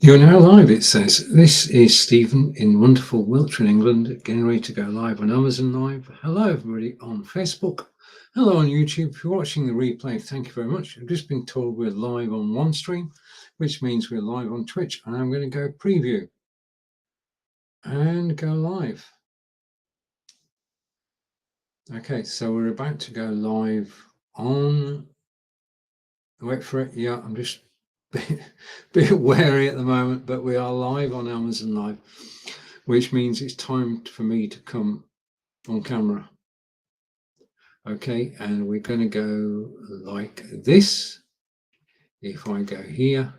You're now live, it says. This is Stephen in wonderful Wiltshire, England, getting ready to go live on Amazon Live. Hello, everybody on Facebook. Hello on YouTube. If you're watching the replay, thank you very much. I've just been told we're live on one stream, which means we're live on Twitch. And I'm going to go preview and go live. Okay, so we're about to go live on... Wait for it. Yeah, I'm just bit wary at the moment, but we are live on Amazon Live, which means it's time for me to come on camera. Okay, and we're going to go like this. If I go here.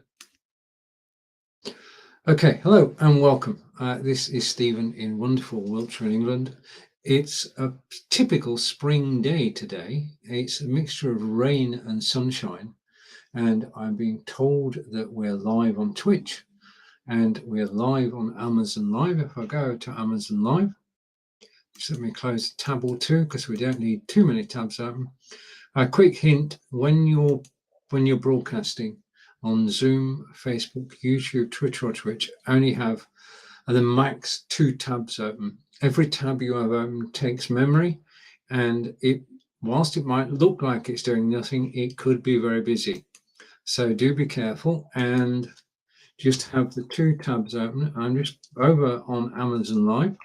Okay, hello and welcome. This is Stephen in wonderful Wiltshire, England. It's a typical spring day today. It's a mixture of rain and sunshine. And I'm being told that we're live on Twitch and we're live on Amazon Live. If I go to Amazon Live, just let me close a tab or two because we don't need too many tabs open. A quick hint: when you're broadcasting on Zoom, Facebook, YouTube, Twitter, or Twitch, only have at the max 2 tabs open. Every tab you have open takes memory, and whilst it might look like it's doing nothing, it could be very busy. So do be careful and just have the 2 tabs open. I'm just over on Amazon Live,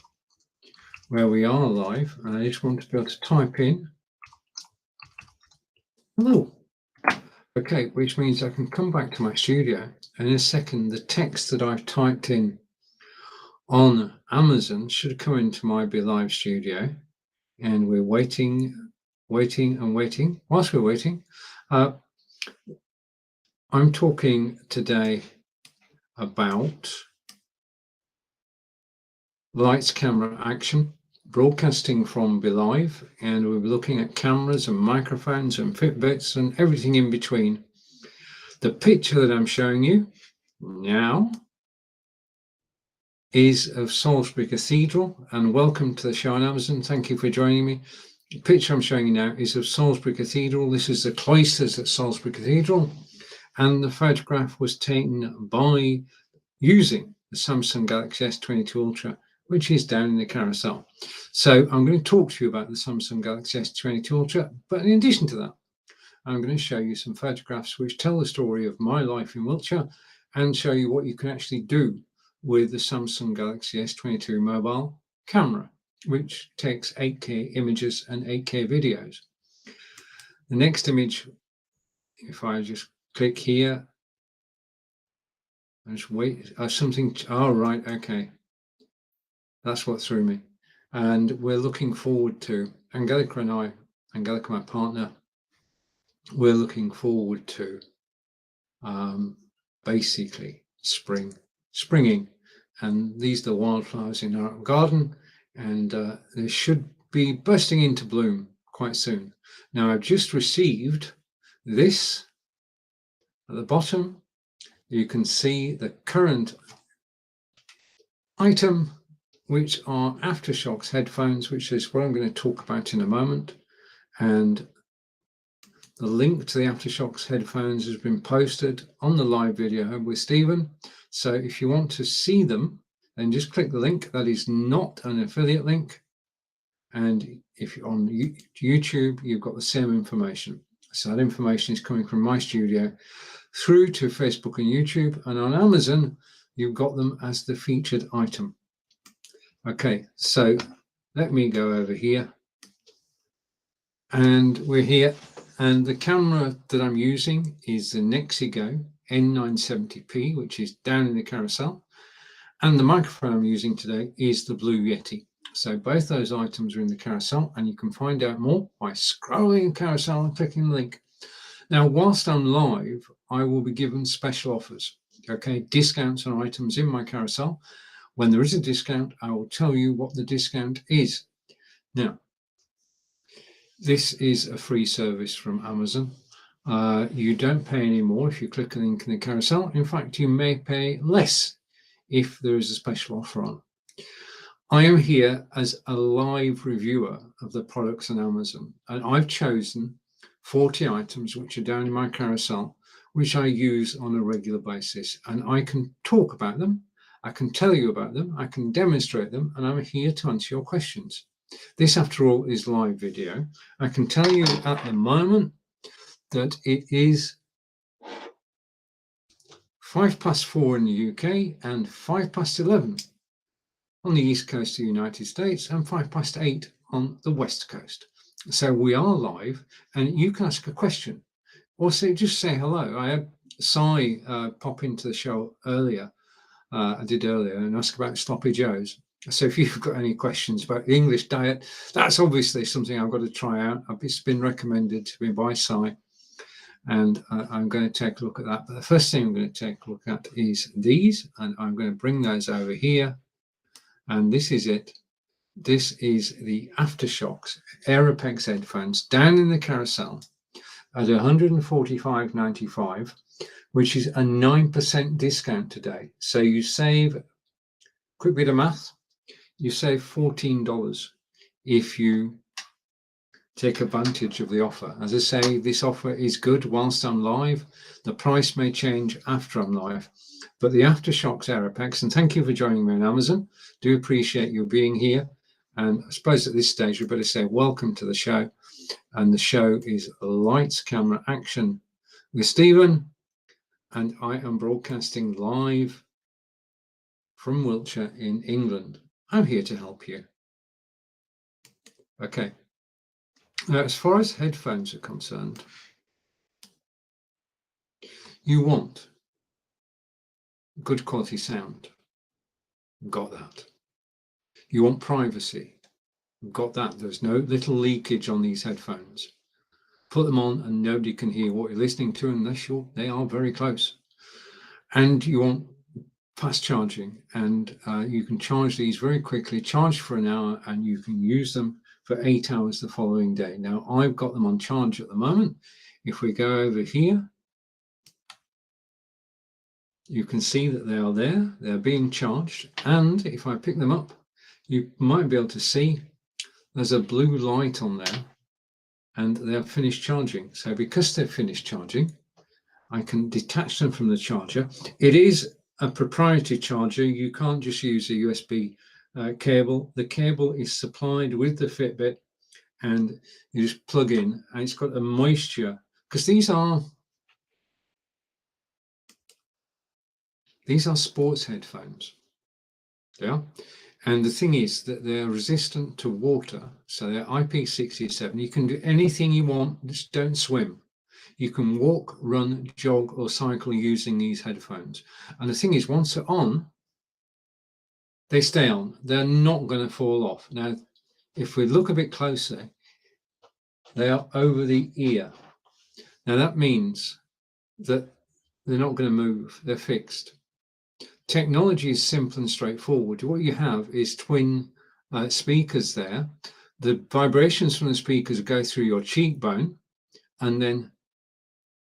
where we are live, and I just want to be able to type in hello. Okay, which means I can come back to my studio, and in a second, the text that I've typed in on Amazon should come into my Be Live studio, and we're waiting. Whilst we're waiting, I'm talking today about lights, camera, action, broadcasting from Be Live, and we'll be looking at cameras and microphones and Fitbits and everything in between. The picture that I'm showing you now is of Salisbury Cathedral, and welcome to the show on Amazon. Thank you for joining me. The picture I'm showing you now is of Salisbury Cathedral. This is the cloisters at Salisbury Cathedral, and the photograph was taken by using the Samsung Galaxy S22 Ultra, which is down in the carousel. So I'm going to talk to you about the Samsung Galaxy S22 Ultra, but in addition to that, I'm going to show you some photographs which tell the story of my life in Wiltshire and show you what you can actually do with the Samsung Galaxy S22 mobile camera, which takes 8K images and 8K videos. The next image, if I just click here, and just wait, something, oh, right, okay. That's what threw me. And we're looking forward to, Angelica and I, Angelica, my partner, we're looking forward to basically springing. And these are the wildflowers in our garden, and they should be bursting into bloom quite soon. Now, I've just received this at the bottom. You can see the current item, which are Aftershokz headphones, which is what I'm going to talk about in a moment. And the link to the Aftershokz headphones has been posted on the live video with Stephen. So if you want to see them, then just click the link. That is not an affiliate link. And if you're on YouTube, you've got the same information. So that information is coming from my studio through to Facebook and YouTube. And on Amazon, you've got them as the featured item. Okay, so let me go over here. And we're here. And the camera that I'm using is the Nexigo N970p, which is down in the carousel. And the microphone I'm using today is the Blue Yeti. So both those items are in the carousel, and you can find out more by scrolling the carousel and clicking the link. Now, whilst I'm live, I will be given special offers, okay, discounts on items in my carousel. When there is a discount, I will tell you what the discount is. Now, this is a free service from Amazon. You don't pay any more if you click a link in the carousel. In fact, you may pay less if there is a special offer on. I am here as a live reviewer of the products on Amazon, and I've chosen 40 items which are down in my carousel, which I use on a regular basis, and I can talk about them, I can tell you about them, I can demonstrate them, and I'm here to answer your questions. This, after all, is live video. I can tell you at the moment that it is 4:05 in the UK and 11:05 on the east coast of the United States and 8:05 on the west coast. So we are live, and you can ask a question. Also, just say hello. I had Sai pop into the show earlier. I did earlier, and ask about sloppy joes. So if you've got any questions about the English diet, that's obviously something I've got to try out. It's been recommended to me by Sai, and I'm going to take a look at that. But the first thing I'm going to take a look at is these, and I'm going to bring those over here. And this is it. This is the Aftershokz Aeropex headphones down in the carousel at $145.95, which is a 9% discount today. So you save, quick bit of math, you save $14 if you take advantage of the offer. As I say, this offer is good whilst I'm live. The price may change after I'm live, but the Aftershokz Aeropex, and thank you for joining me on Amazon. Do appreciate you being here. And I suppose at this stage, we better say welcome to the show. And the show is Lights, Camera, Action with Stephen. And I am broadcasting live from Wiltshire in England. I'm here to help you. Okay. Now, as far as headphones are concerned, you want good quality sound. Got that. You want privacy. Got that. There's no little leakage on these headphones. Put them on and nobody can hear what you're listening to unless they are very close. And you want fast charging, and you can charge these very quickly, charge for an hour, and you can use them for 8 hours the following day. Now, I've got them on charge at the moment. If we go over here, you can see that they are there. They're being charged. And if I pick them up, you might be able to see there's a blue light on there, and they're finished charging. So because they're finished charging, I can detach them from the charger. It is a proprietary charger. You can't just use a USB cable. The cable is supplied with the Fitbit, and you just plug in, and it's got a moisture, because these are sports headphones. Yeah. And the thing is that they're resistant to water. So they're IP67. You can do anything you want, just don't swim. You can walk, run, jog, or cycle using these headphones. And the thing is, once they're on, they stay on. They're not going to fall off. Now, if we look a bit closer, they are over the ear. Now, that means that they're not going to move. They're fixed. Technology is simple and straightforward. What you have is twin speakers there. The vibrations from the speakers go through your cheekbone and then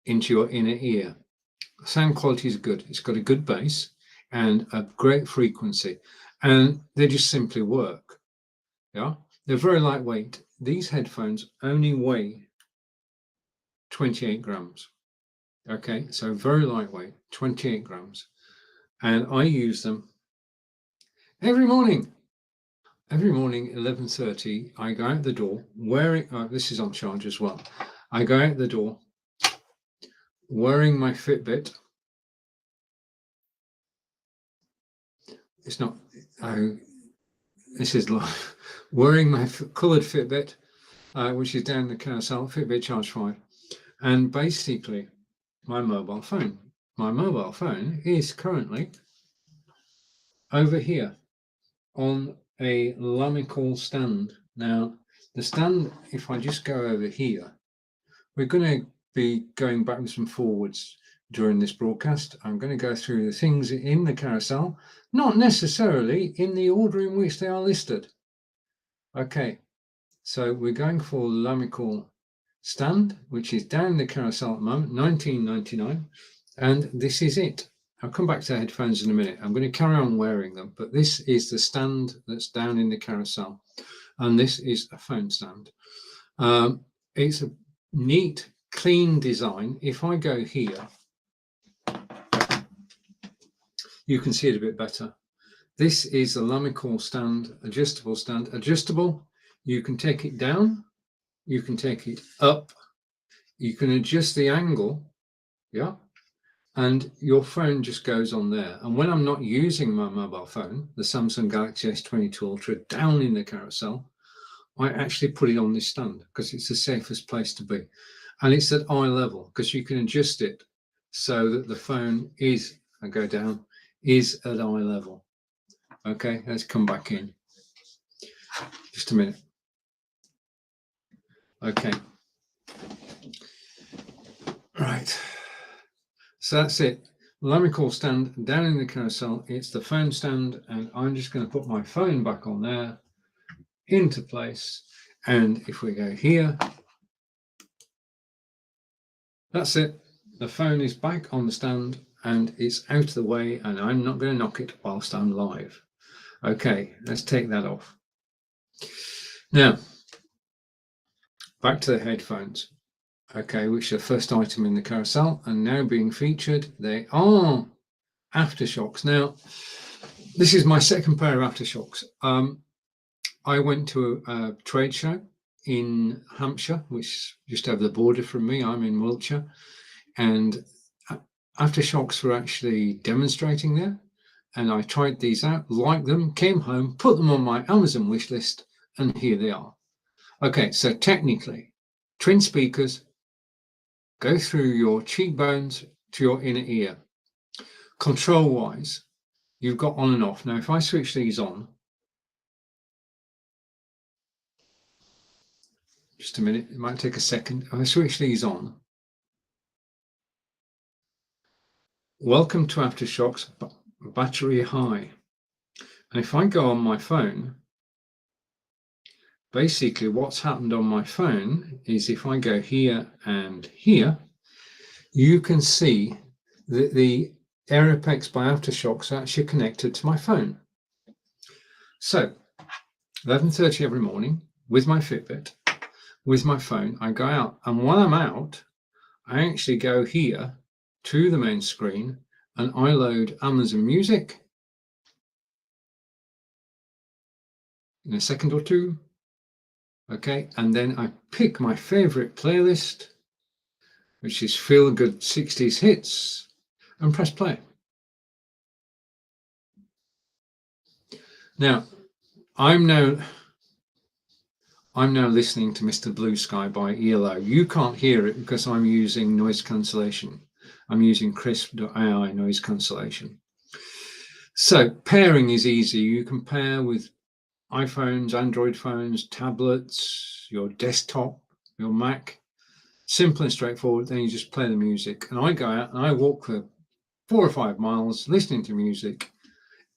into your inner ear. Sound quality is good. It's got a good bass and a great frequency, and they just simply work. Yeah, they're very lightweight. These headphones only weigh 28 grams. Okay, so very lightweight, 28 grams. And I use them every morning. Every morning, 11:30, I go out the door wearing, this is on charge as well. I go out the door wearing my Fitbit. It's not, this is live. Wearing my coloured Fitbit, which is down the carousel, Fitbit Charge 5. And basically, my mobile phone. My mobile phone is currently over here on a Lamical stand. Now, the stand, if I just go over here, we're going to be going backwards and forwards during this broadcast. I'm going to go through the things in the carousel, not necessarily in the order in which they are listed. Okay, so we're going for Lamical stand, which is down the carousel at the moment, $19.99, and this is it. I'll come back to headphones in a minute. I'm going to carry on wearing them, but this is the stand that's down in the carousel, and this is a phone stand. It's a neat, clean design. If I go here, you can see it a bit better. This is a Lamical stand, adjustable stand. Adjustable, you can take it down, you can take it up, you can adjust the angle, yeah, and your phone just goes on there. And when I'm not using my mobile phone, the Samsung Galaxy S22 Ultra, down in the carousel, I actually put it on this stand because it's the safest place to be. And it's at eye level because you can adjust it so that the phone is, I go down, is at eye level. Okay, let's come back in. Just a minute. Okay. Right. So that's it. Lamical stand down in the carousel. It's the phone stand, and I'm just going to put my phone back on there into place. And if we go here, that's it. The phone is back on the stand and it's out of the way, and I'm not going to knock it whilst I'm live. Okay, let's take that off. Now, back to the headphones. Okay, which are the first item in the carousel, and now being featured, they are aftershocks. Now, this is my second pair of aftershocks. I went to a trade show in Hampshire, which is just over the border from me. I'm in Wiltshire, and aftershocks were actually demonstrating there. And I tried these out, liked them, came home, put them on my Amazon wish list, and here they are. Okay, so technically, twin speakers go through your cheekbones to your inner ear. Control-wise, you've got on and off. Now, if I switch these on, just a minute, it might take a second. If I switch these on, welcome to aftershocks, battery high. And if I go on my phone, basically what's happened on my phone is if I go here and here, you can see that the Aeropex by aftershocks are actually connected to my phone. So 11:30 every morning with my Fitbit, with my phone, I go out, and while I'm out, I actually go here to the main screen and I load Amazon Music in a second or two. Okay, and then I pick my favorite playlist, which is Feel Good 60s Hits, and press play. Now, I'm now listening to Mr. Blue Sky by ELO. You can't hear it because I'm using noise cancellation. I'm using Crisp.ai noise cancellation. So pairing is easy. You can pair with iPhones, Android phones, tablets, your desktop, your Mac. Simple and straightforward. Then you just play the music. And I go out and I walk for 4 or 5 miles listening to music.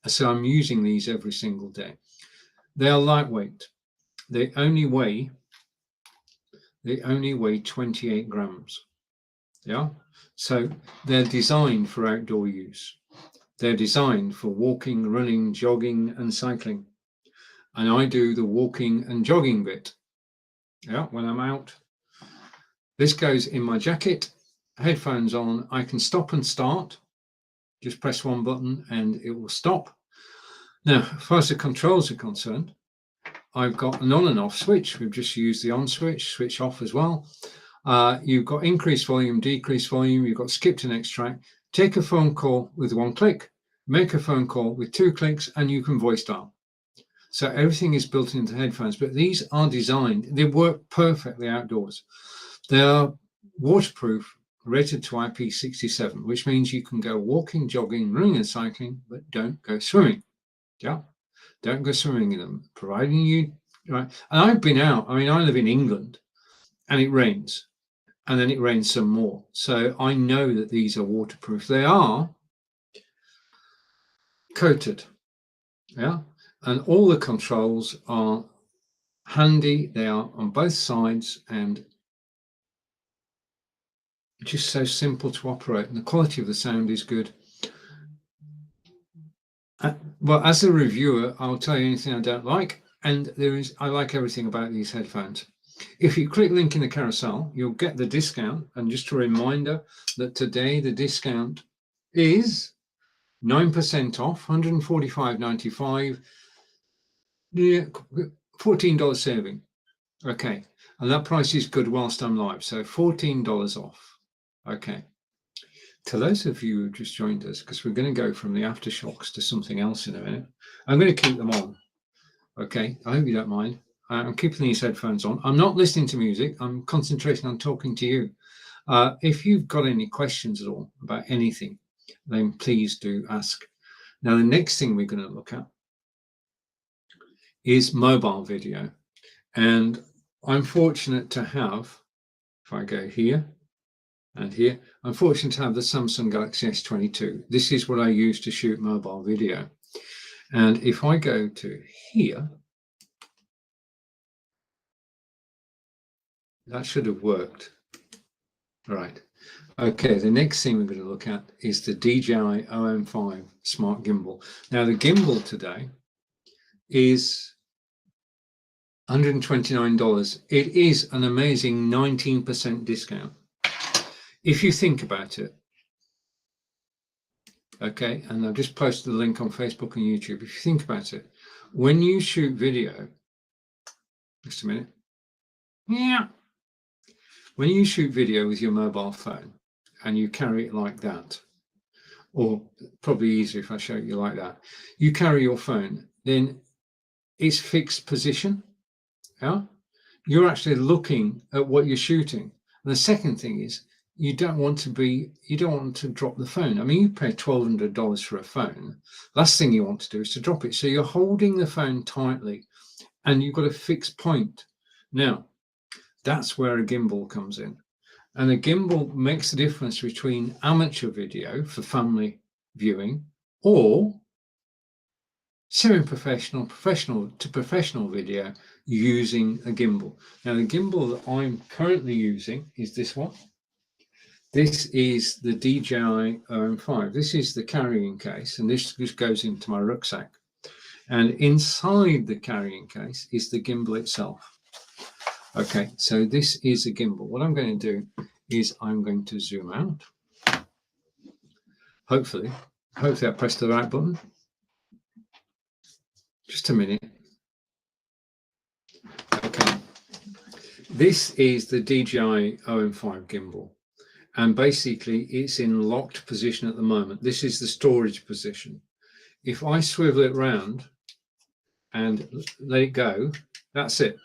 So I'm using these every single day. They are lightweight. They only weigh 28 grams. Yeah. So they're designed for outdoor use. They're designed for walking, running, jogging, and cycling. And I do the walking and jogging bit. Yeah, when I'm out. This goes in my jacket, headphones on. I can stop and start. Just press one button and it will stop. Now, as far as the controls are concerned, I've got an on and off switch. We've just used the on switch, switch off as well. You've got increased volume, decreased volume. You've got skip to next track. Take a phone call with 1 click. Make a phone call with 2 clicks, and you can voice dial. So everything is built into headphones, but these are designed, they work perfectly outdoors. They are waterproof, rated to IP67, which means you can go walking, jogging, running and cycling, but don't go swimming. Yeah, don't go swimming in them, providing you, right? And I've been out, I mean, I live in England and it rains, and then it rains some more. So I know that these are waterproof. They are coated, yeah? And all the controls are handy. They are on both sides and just so simple to operate, and the quality of the sound is good. Well, as a reviewer, I'll tell you anything I don't like, and I like everything about these headphones. If you click link in the carousel, you'll get the discount. And just a reminder that today the discount is 9% off, $145.95. Yeah, $14 saving. Okay, and that price is good whilst I'm live, so $14 off. Okay. To those of you who just joined us, because we're going to go from the aftershocks to something else in a minute, I'm going to keep them on. Okay, I hope you don't mind. I'm keeping these headphones on. I'm not listening to music. I'm concentrating on talking to you. If you've got any questions at all about anything, then please do ask. Now, the next thing we're going to look at is mobile video. And I'm fortunate to have, if I go here and here, I'm fortunate to have the Samsung Galaxy S22. This is what I use to shoot mobile video. And if I go to here, that should have worked. Right. Okay, the next thing we're going to look at is the DJI OM5 Smart Gimbal. Now, the gimbal today is $129. It is an amazing 19% discount. If you think about it, okay, and I've just posted the link on Facebook and YouTube. If you think about it, when you shoot video, just a minute. Yeah. When you shoot video with your mobile phone and you carry it like that, or probably easier if I show you like that, you carry your phone, then it's fixed position. Yeah, you're actually looking at what you're shooting. And the second thing is you don't want to drop the phone. I mean, you pay $1,200 for a phone. Last thing you want to do is to drop it. So you're holding the phone tightly and you've got a fixed point. Now, that's where a gimbal comes in. And a gimbal makes the difference between amateur video for family viewing or semi-professional, professional to professional video using a gimbal. Now, the gimbal that I'm currently using is this one. This is the DJI OM5. This is the carrying case, and this just goes into my rucksack. And inside the carrying case is the gimbal itself. Okay, so this is a gimbal. What I'm going to do is I'm going to zoom out. Hopefully I pressed the right button. Just a minute. Okay, this is the DJI OM5 gimbal, and basically it's in locked position at the moment. This is the storage position. If I swivel it round and let it go, that's it.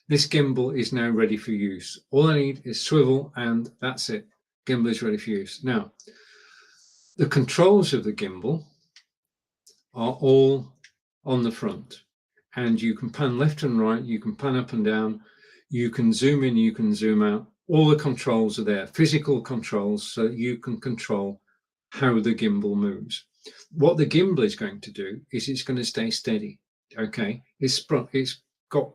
This gimbal is now ready for use. All I need is swivel and that's it. Gimbal is ready for use. Now, the controls of the gimbal are all on the front, and you can pan left and right, you can pan up and down, you can zoom in, you can zoom out. All the controls are there, physical controls, so you can control how the gimbal moves. What the gimbal is going to do is it's going to stay steady. Okay, it's got,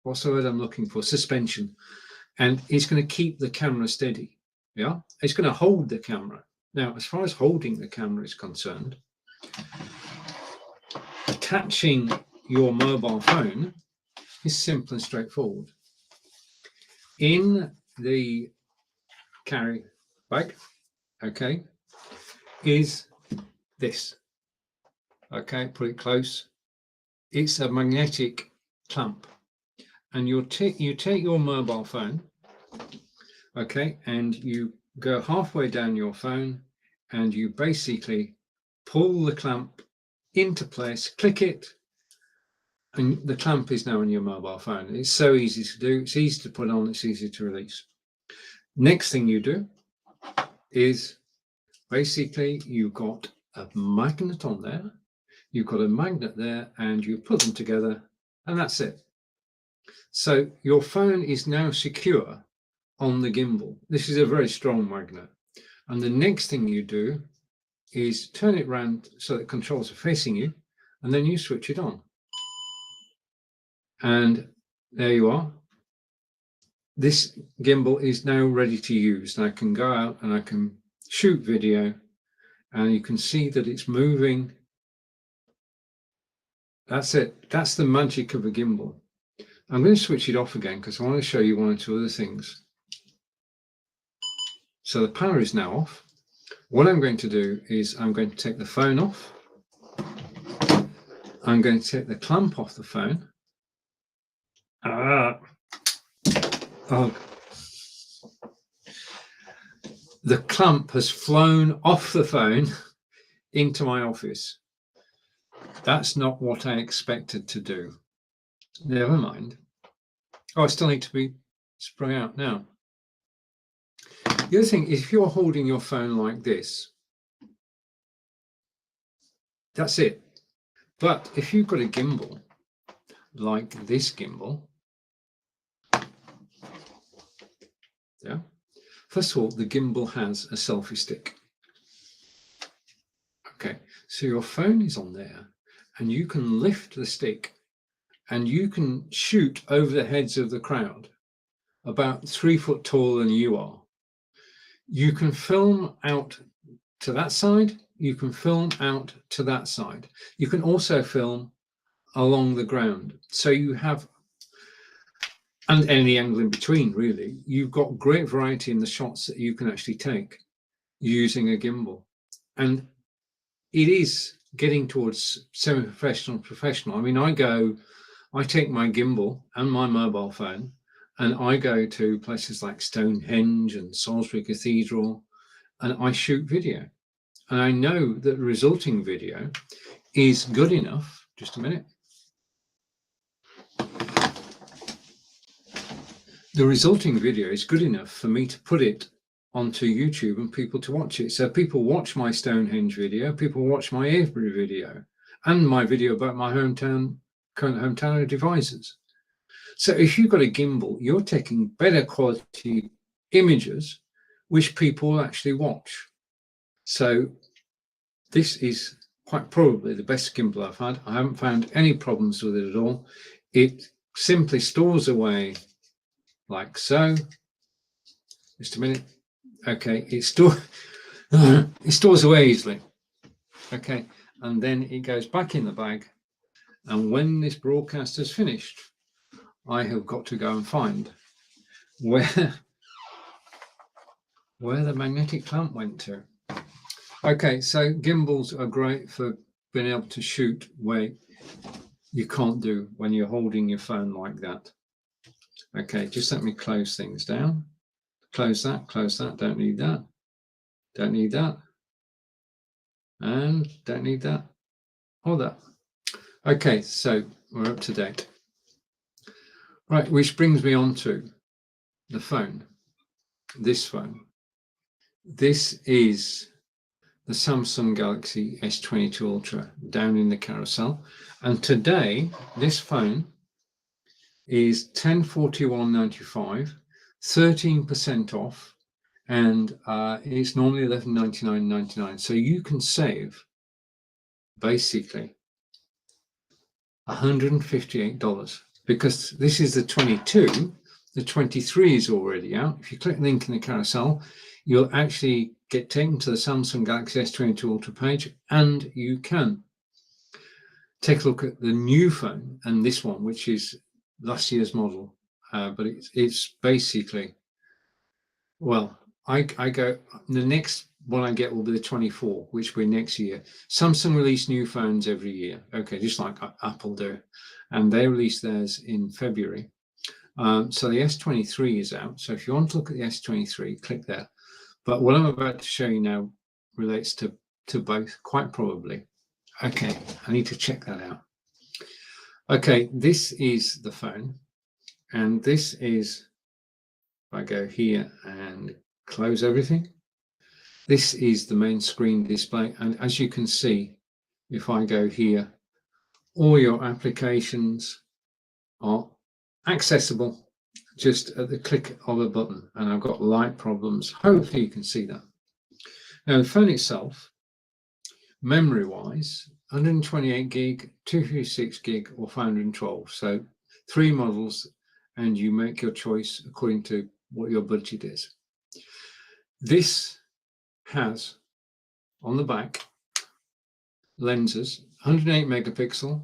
what's the word I'm looking for? Suspension. And it's going to keep the camera steady. Yeah, it's going to hold the camera. Now, as far as holding the camera is concerned, attaching your mobile phone is simple and straightforward. In the carry bag, okay, is this. Okay, put it close. It's a magnetic clamp, and you take your mobile phone, okay, and you go halfway down your phone, and you basically pull the clamp into place, click it, and the clamp is now on your mobile phone. It's so easy to do. It's easy to put on. It's easy to release. Next thing you do is basically you've got a magnet on there. You've got a magnet there, and you put them together, and that's it. So your phone is now secure on the gimbal. This is a very strong magnet. And the next thing you do is turn it around so that controls are facing you, and then you switch it on. And there you are. This gimbal is now ready to use. And I can go out and I can shoot video, and you can see that it's moving. That's it. That's the magic of a gimbal. I'm going to switch it off again because I want to show you one or two other things. So the power is now off. What I'm going to do is I'm going to take the phone off. I'm going to take the clamp off the phone. Oh. The clamp has flown off the phone into my office. That's not what I expected to do. Never mind. Oh, I still need to be sprung out now. The other thing is, if you're holding your phone like this, that's it. But if you've got a gimbal, like this gimbal, yeah. First of all, the gimbal has a selfie stick. Okay, so your phone is on there, and you can lift the stick, and you can shoot over the heads of the crowd, about 3 foot taller than you are. You can film out to that side, you can film out to that side. You can also film along the ground. So you have, and any angle in between, really. You've got great variety in the shots that you can actually take using a gimbal. And it is getting towards semi-professional, professional. I mean, I take my gimbal and my mobile phone, and I go to places like Stonehenge and Salisbury Cathedral, and I shoot video. And I know that the resulting video is good enough. Just a minute. The resulting video is good enough for me to put it onto YouTube and people to watch it. So people watch my Stonehenge video, people watch my Avebury video, and my video about my current hometown of Devizes. So if you've got a gimbal, you're taking better quality images, which people will actually watch. So this is quite probably the best gimbal I've had. I haven't found any problems with it at all. It simply stores away like so. Just a minute. Okay, it stores away easily. Okay, and then it goes back in the bag. And when this broadcast is finished, I have got to go and find where the magnetic clamp went to. Okay, so gimbals are great for being able to shoot where you can't do when you're holding your phone like that. Okay, just let me close things down. Close that, don't need that. Don't need that. And don't need that or that. Okay, so we're up to date. Right, which brings me on to the phone. This phone. This is the Samsung Galaxy S22 Ultra down in the carousel. And today, this phone is $1041.95, 13% off, and it's normally $1199.99. So you can save basically $158 because this is the 22. The 23 is already out. If you click the link in the carousel, you'll actually get taken to the Samsung Galaxy S22 Ultra page, and you can take a look at the new phone and this one, which is last year's model. But it's basically, well, I go, the next one I get will be the 24, which will be next year. Samsung release new phones every year. Okay, just like Apple do. And they release theirs in February. So the S23 is out. So if you want to look at the S23, click there. But what I'm about to show you now relates to both, quite probably. Okay, I need to check that out. Okay, this is the phone. And this is, if I go here and close everything, this is the main screen display. And as you can see, if I go here, all your applications are accessible just at the click of a button. And I've got light problems. Hopefully you can see that. Now the phone itself, memory wise, 128 gig, 256 gig or 512. So 3 models, and you make your choice according to what your budget is. This has on the back lenses, 108 megapixel,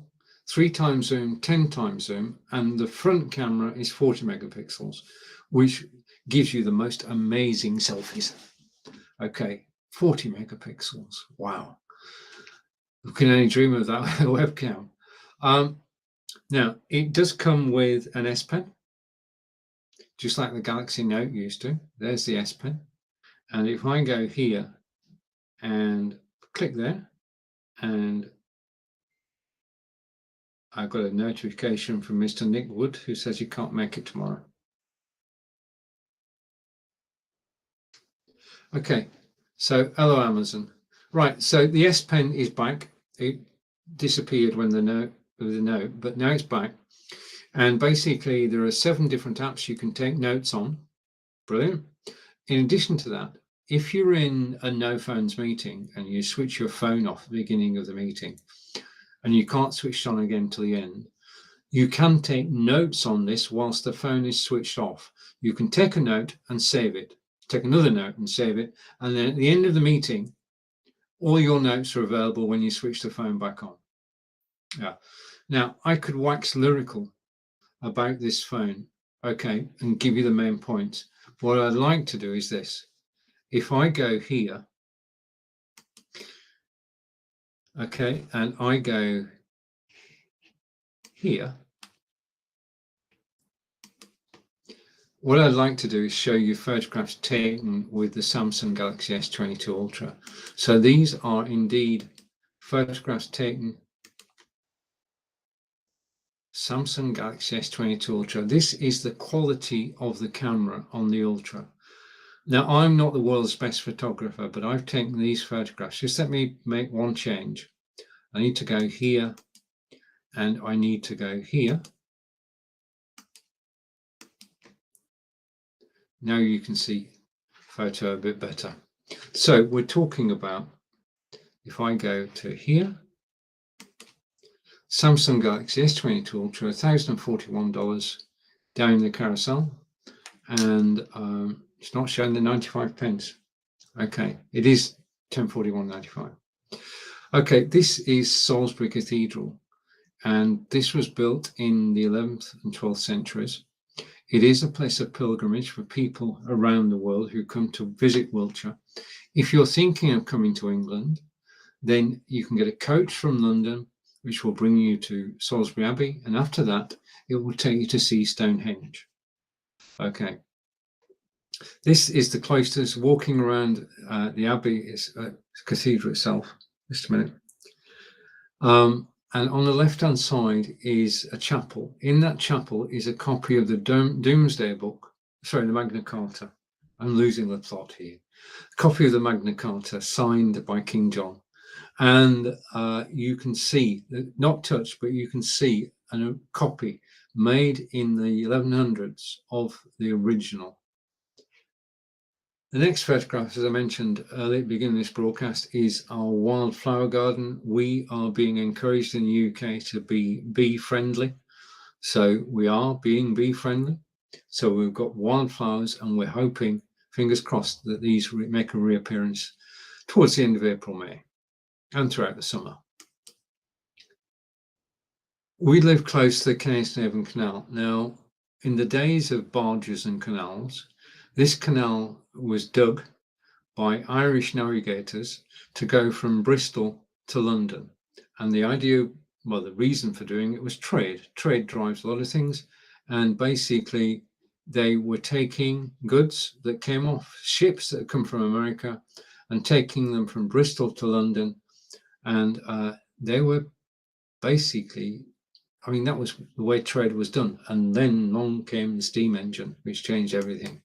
3 times zoom, 10 times zoom, and the front camera is 40 megapixels, which gives you the most amazing selfies. Okay, 40 megapixels. Wow. We can only dream of that webcam. Now, it does come with an S Pen, just like the Galaxy Note used to. There's the S Pen. And if I go here and click there, and I've got a notification from Mr. Nick Wood, who says he can't make it tomorrow. Okay, so hello Amazon. Right, so the S Pen is back. It disappeared when the note, but now it's back. And basically there are 7 different apps you can take notes on. Brilliant. In addition to that, if you're in a no phones meeting and you switch your phone off at the beginning of the meeting and you can't switch it on again till the end, you can take notes on this whilst the phone is switched off. You can take a note and save it, take another note and save it, and then at the end of the meeting, all your notes are available when you switch the phone back on. Yeah. Now, I could wax lyrical about this phone, okay, and give you the main points. What I'd like to do is this. If I go here, okay, and I go here, what I'd like to do is show you photographs taken with the Samsung Galaxy S22 Ultra. So these are indeed photographs taken Samsung Galaxy S22 Ultra. This is the quality of the camera on the Ultra. Now, I'm not the world's best photographer, but I've taken these photographs. Just let me make one change. I need to go here and I need to go here. Now you can see photo a bit better. So we're talking about, if I go to here, Samsung Galaxy S22 Ultra, $1,041 down the carousel, and it's not showing the 95 pence. Okay, it is 1041.95. Okay, this is Salisbury Cathedral, and this was built in the 11th and 12th centuries. It is a place of pilgrimage for people around the world who come to visit Wiltshire. If you're thinking of coming to England, then you can get a coach from London, which will bring you to Salisbury Abbey, and after that, it will take you to see Stonehenge. Okay. This is the cloisters. Walking around the Abbey is cathedral itself. Just a minute. And on the left-hand side is a chapel. In that chapel is a copy of the Domesday Book, sorry, the Magna Carta. I'm losing the plot here. A copy of the Magna Carta signed by King John. And you can see, not touched, but you can see a copy made in the 1100s of the original. The next photograph, as I mentioned earlier at the beginning of this broadcast, is our wildflower garden. We are being encouraged in the UK to be bee friendly. So we are being bee friendly. So we've got wildflowers and we're hoping, fingers crossed, that these make a reappearance towards the end of April, May, and throughout the summer. We live close to the Kennet Canal. Now, in the days of barges and canals, this canal was dug by Irish navigators to go from Bristol to London. And the idea, well, the reason for doing it was trade. Trade drives a lot of things. And basically, they were taking goods that came off ships that had come from America and taking them from Bristol to London. And they were basically, I mean, that was the way trade was done. And then along came the steam engine, which changed everything.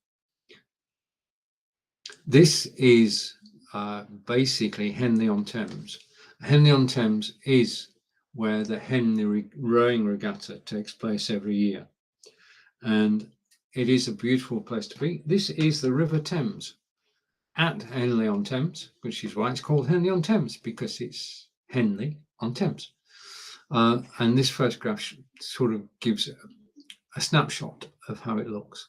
This is basically Henley-on-Thames. Henley-on-Thames is where the Henley Rowing Regatta takes place every year. And it is a beautiful place to be. This is the River Thames at Henley-on-Thames, which is why it's called Henley-on-Thames, because it's Henley-on-Thames. And this photograph sort of gives a snapshot of how it looks.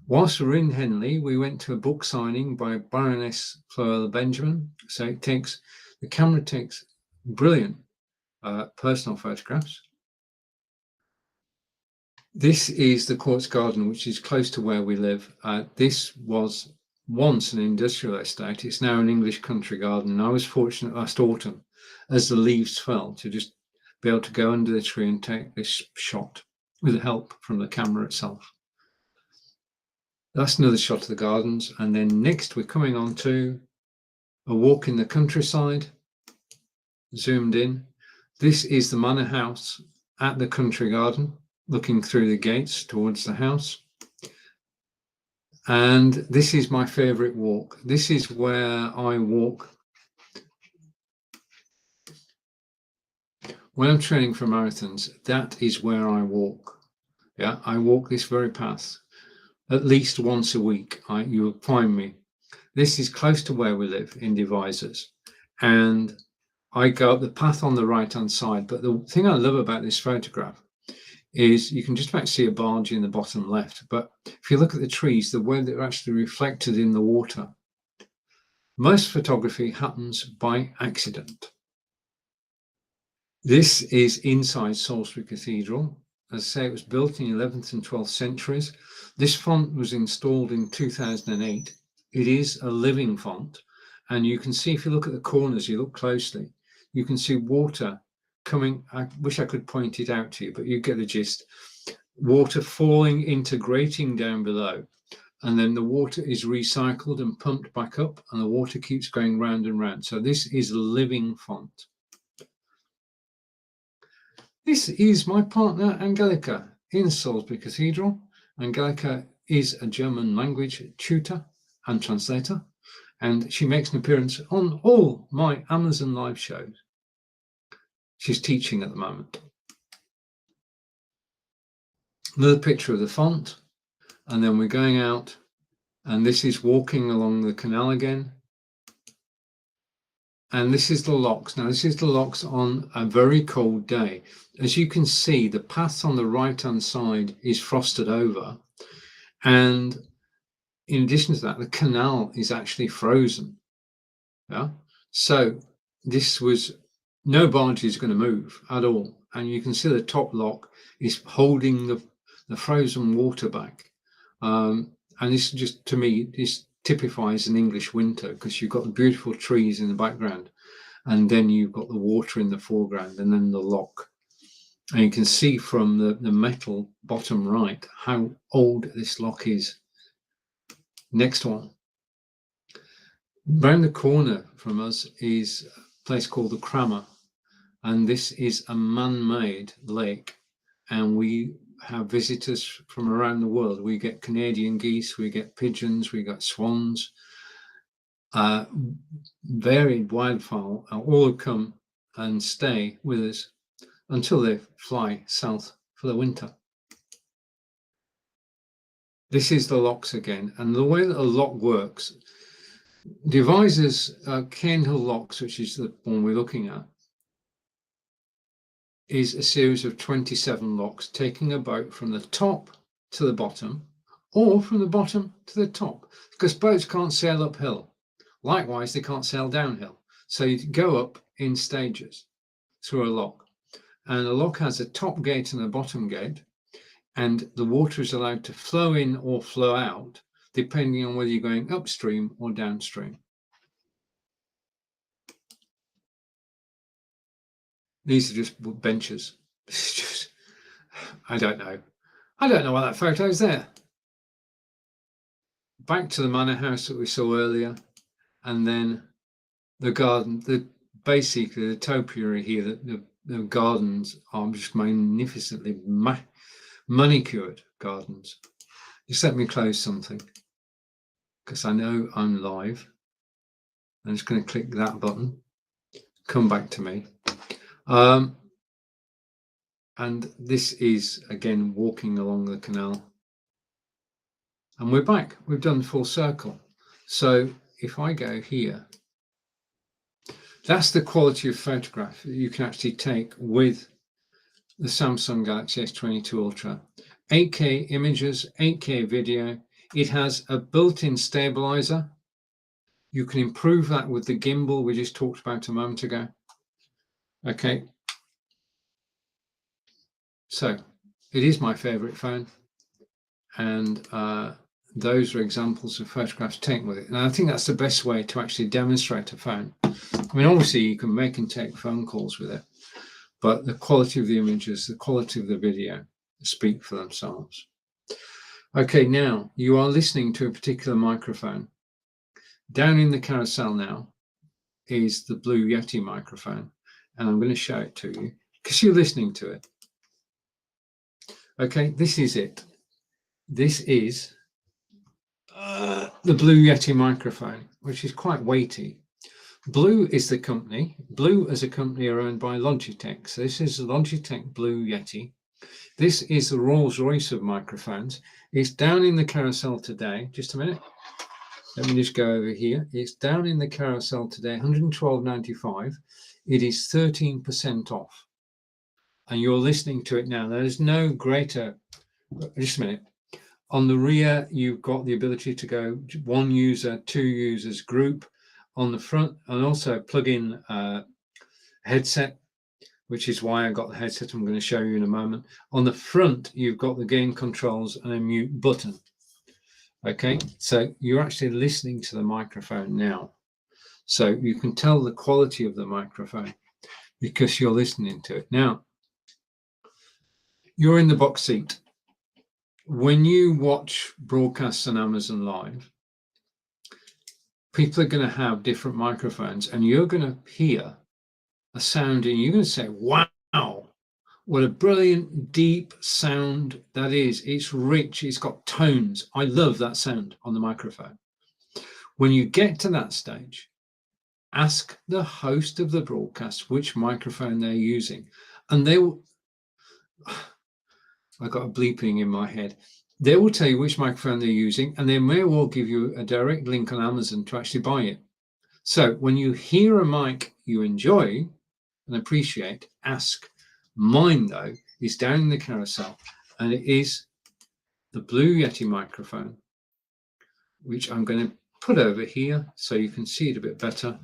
Whilst we were in Henley, we went to a book signing by Baroness Floella Benjamin. So the camera takes brilliant personal photographs. This is the Courts Garden, which is close to where we live. This was once an industrial estate. It's now an English country garden. And I was fortunate last autumn, as the leaves fell, to just be able to go under the tree and take this shot with the help from the camera itself. That's another shot of the gardens. And then next we're coming on to a walk in the countryside, zoomed in. This is the manor house at the country garden, looking through the gates towards the house. And this is my favorite walk. This is where I walk when I'm training for marathons. That is where I walk. Yeah, I walk this very path at least once a week. You will find me. This is close to where we live in Devizes, and I go up the path on the right hand side. But the thing I love about this photograph is you can just about see a barge in the bottom left, but if you look at the trees, the way they're actually reflected in the water. Most photography happens by accident. This is inside Salisbury Cathedral. As I say, it was built in the 11th and 12th centuries. This font was installed in 2008. It is a living font, and you can see, if you look at the corners, you look closely, you can see water coming. I wish I could point it out to you, but you get the gist. Water falling into grating down below, and then the water is recycled and pumped back up, and the water keeps going round and round. So this is a living font. This is my partner Angelica in Salisbury Cathedral. Angelica is a German language tutor and translator, and she makes an appearance on all my Amazon live shows. She's teaching at the moment. Another picture of the font, and then we're going out, and this is walking along the canal again. And this is the locks. Now, this is the locks on a very cold day. As you can see, the path on the right-hand side is frosted over. And in addition to that, the canal is actually frozen. Yeah. So this was, no barge is going to move at all. And you can see the top lock is holding the frozen water back. And this just, to me, this typifies an English winter, because you've got the beautiful trees in the background, and then you've got the water in the foreground, and then the lock. And you can see from the metal bottom right how old this lock is. Next one. Round the corner from us is a place called the Crammer, and this is a man-made lake, and we have visitors from around the world. We get Canadian geese, we get pigeons, we got swans, varied wildfowl, all come and stay with us until they fly south for the winter. This is the locks again, and the way that a lock works, Devizes Cairnhill locks, which is the one we're looking at, is a series of 27 locks, taking a boat from the top to the bottom, or from the bottom to the top, because boats can't sail uphill. Likewise, they can't sail downhill. So you go up in stages through a lock, and a lock has a top gate and a bottom gate, and the water is allowed to flow in or flow out, depending on whether you're going upstream or downstream. These are just benches. It's just, I don't know why that photo is there. Back to the manor house that we saw earlier, and then the garden. Basically the topiary here, the gardens are just magnificently manicured gardens. Just let me close something, because I know I'm live. I'm just going to click that button, come back to me. And this is again walking along the canal, and we're back. We've done full circle. So if I go here, that's the quality of photograph that you can actually take with the Samsung Galaxy S22 Ultra. 8K images, 8K video. It has a built-in stabilizer. You can improve that with the gimbal we just talked about a moment ago. Okay. So it is my favorite phone, and those are examples of photographs taken with it. And I think that's the best way to actually demonstrate a phone. I mean, obviously you can make and take phone calls with it, but the quality of the images, the quality of the video speak for themselves. Okay, now you are listening to a particular microphone. Down in the carousel now is the Blue Yeti microphone, and I'm going to show it to you because you're listening to it. Okay, this is it. This is the Blue Yeti microphone, which is quite weighty. Blue is the company. Blue as a company are owned by Logitech. So this is the Logitech Blue Yeti. This is the Rolls-Royce of microphones. It's down in the carousel today. Just a minute. Let me just go over here. It's down in the carousel today, $112.95. It is 13% off. And you're listening to it now. There's no greater, just a minute. On the rear, you've got the ability to go one user, two users, group. On the front, and also plug in headset, which is why I got the headset I'm going to show you in a moment. On the front, you've got the gain controls and a mute button. Okay, so you're actually listening to the microphone now. So you can tell the quality of the microphone because you're listening to it. Now, you're in the box seat. When you watch broadcasts on Amazon Live, people are going to have different microphones, and you're going to hear a sound and you're going to say, wow, what a brilliant deep sound that is. It's rich, it's got tones. I love that sound on the microphone. When you get to that stage, ask the host of the broadcast which microphone they're using, and they will, I got a bleeping in my head. They will tell you which microphone they're using, and they may well give you a direct link on Amazon to actually buy it. So when you hear a mic you enjoy and appreciate, ask. Mine, though, is down in the carousel, and it is the Blue Yeti microphone, which I'm going to put over here so you can see it a bit better.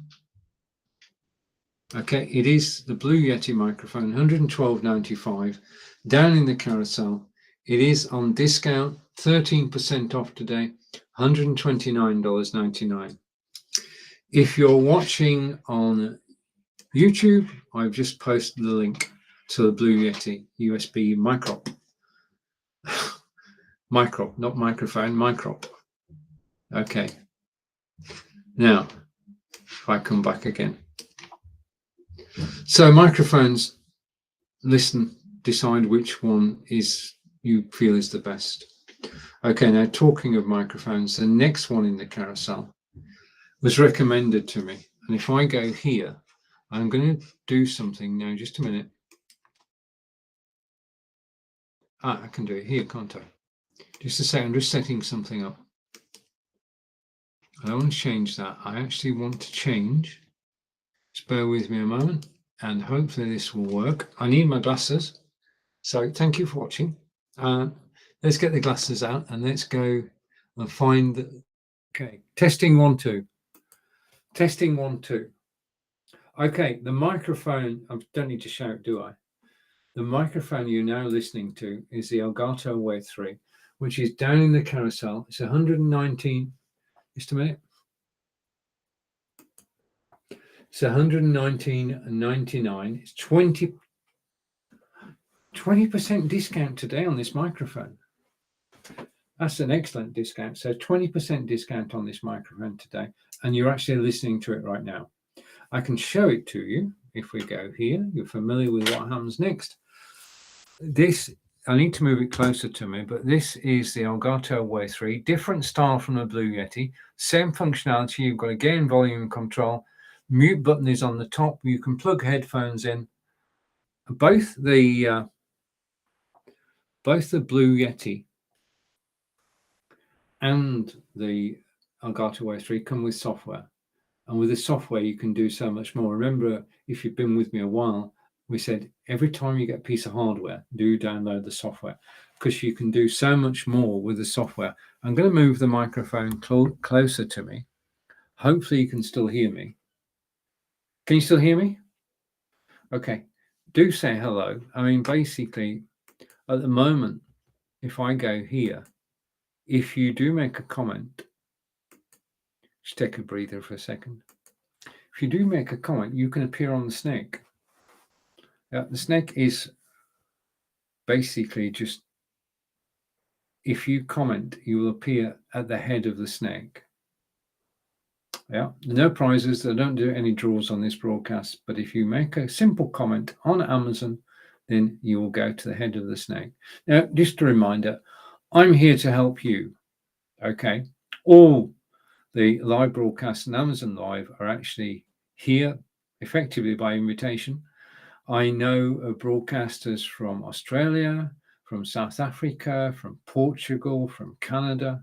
Okay, it is the Blue Yeti microphone, $112.95, down in the carousel. It is on discount, 13% off today, $129.99. If you're watching on YouTube, I've just posted the link to the Blue Yeti USB micro. Micro, not microphone, micro. Okay. Now, if I come back again. So microphones, listen, decide which one is you feel is the best. Okay, now talking of microphones, the next one in the carousel was recommended to me. And if I go here, I'm going to do something now, just a minute. I can do it here, can't I? Just a second, I'm just setting something up. I don't want to change that. I actually want to change. Just bear with me a moment, and hopefully this will work. I need my glasses. So thank you for watching. Let's get the glasses out and let's go and find the, okay, testing 1 2. Testing 1 2. Okay, the microphone, I don't need to shout, do I? The microphone you're now listening to is the Elgato Wave 3, which is down in the carousel. It's 119, just a minute. It's 119.99. It's 20% discount today on this microphone. That's an excellent discount. So 20% discount on this microphone today, and you're actually listening to it right now. I can show it to you if we go here. You're familiar with what happens next. This, I need to move it closer to me, but this is the Elgato Wave 3, different style from the Blue Yeti, same functionality. You've got a gain volume control, mute button is on the top. You can plug headphones in. Both the Blue Yeti and the Elgato Wave 3 come with software. And with the software, you can do so much more. Remember, if you've been with me a while, we said every time you get a piece of hardware, do download the software because you can do so much more with the software. I'm going to move the microphone closer to me. Hopefully you can still hear me. Can you still hear me? Okay. Do say hello. I mean, basically, at the moment, if I go here, if you do make a comment, just take a breather for a second. If you do make a comment, you can appear on the snake. The snake is basically just, if you comment, you will appear at the head of the snake. Yeah, no prizes. I don't do any draws on this broadcast, but if you make a simple comment on Amazon, then you will go to the head of the snake. Now, just a reminder, I'm here to help you. Okay, all the live broadcasts and Amazon Live are actually here effectively by invitation. I know of broadcasters from Australia, from South Africa, from Portugal, from Canada,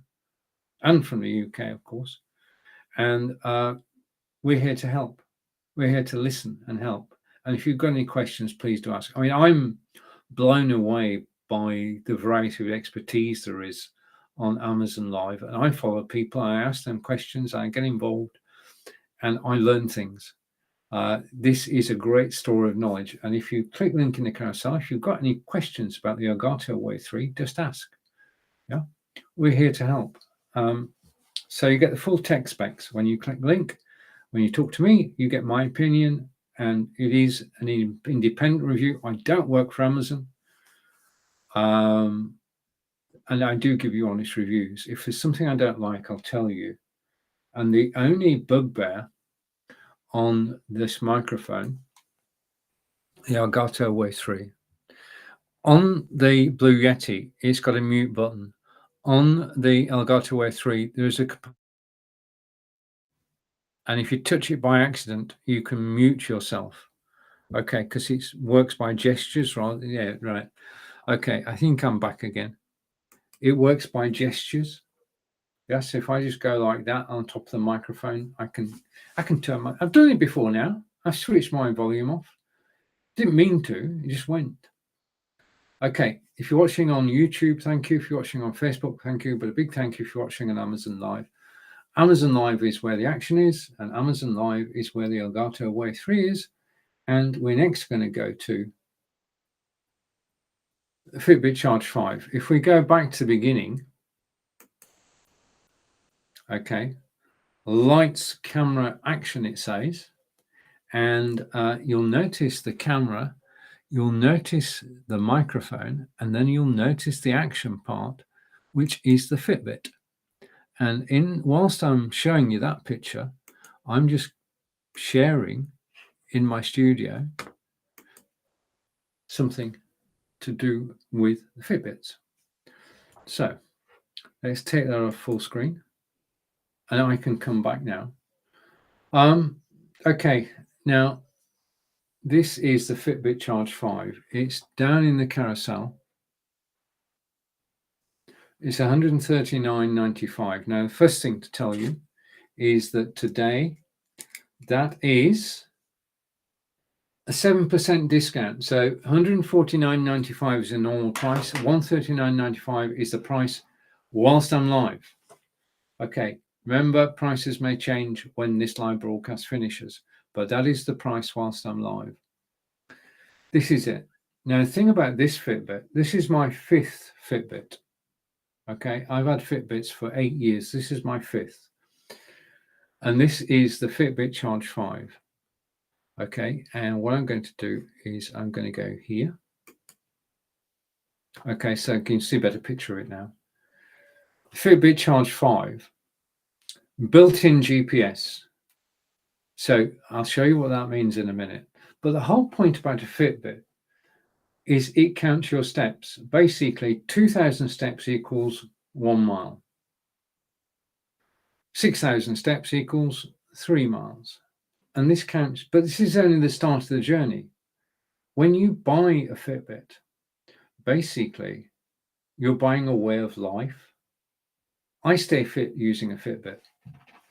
and from the UK, of course. And we're here to help. We're here to listen and help. And if you've got any questions, please do ask. I mean, I'm blown away by the variety of expertise there is on Amazon Live. And I follow people, I ask them questions, I get involved, and I learn things. This is a great store of knowledge. And if you click link in the carousel, if you've got any questions about the Elgato Wave 3, just ask. Yeah, we're here to help. So you get the full tech specs when you click link. When you talk to me, you get my opinion, and it is an independent review. I don't work for Amazon. And I do give you honest reviews. If there's something I don't like, I'll tell you. And the only bugbear on this microphone, the Elgato Wave 3, on the Blue Yeti, it's got a mute button. On the Elgato Wave 3, there's a, and if you touch it by accident, you can mute yourself. Okay, because it works by gestures, right? Yeah, right. Okay, I think I'm back again. It works by gestures. Yes, if I just go like that on top of the microphone, I can turn my. I've done it before now. I've switched my volume off. Didn't mean to. It just went. Okay, if you're watching on YouTube, thank you. If you're watching on Facebook, thank you. But a big thank you if you're watching on Amazon Live. Amazon Live is where the action is, and Amazon Live is where the Elgato Wave 3 is. And we're next going to go to Fitbit Charge 5. If we go back to the beginning, okay, lights, camera, action, it says, and you'll notice the camera, you'll notice the microphone, and then you'll notice the action part, which is the Fitbit. And whilst I'm showing you that picture, I'm just sharing in my studio something to do with the Fitbits. So let's take that off full screen, and I can come back now. Okay, now this is the Fitbit Charge 5. It's down in the carousel. It's $139.95. Now, the first thing to tell you is that today that is a 7% discount. So $149.95 is the normal price. $139.95 is the price whilst I'm live. Okay, remember, prices may change when this live broadcast finishes, but that is the price whilst I'm live. This is it. Now, the thing about this Fitbit, this is my 5th Fitbit. Okay, I've had Fitbits for 8 years. This is my 5th. And this is the Fitbit Charge 5. Okay, and what I'm going to do is I'm going to go here. Okay, so you can see a better picture of it now. Fitbit Charge 5, built-in GPS. So I'll show you what that means in a minute. But the whole point about a Fitbit is it counts your steps. Basically, 2,000 steps equals 1 mile. 6,000 steps equals 3 miles. And this counts, but this is only the start of the journey. When you buy a Fitbit, basically, you're buying a way of life. I stay fit using a Fitbit.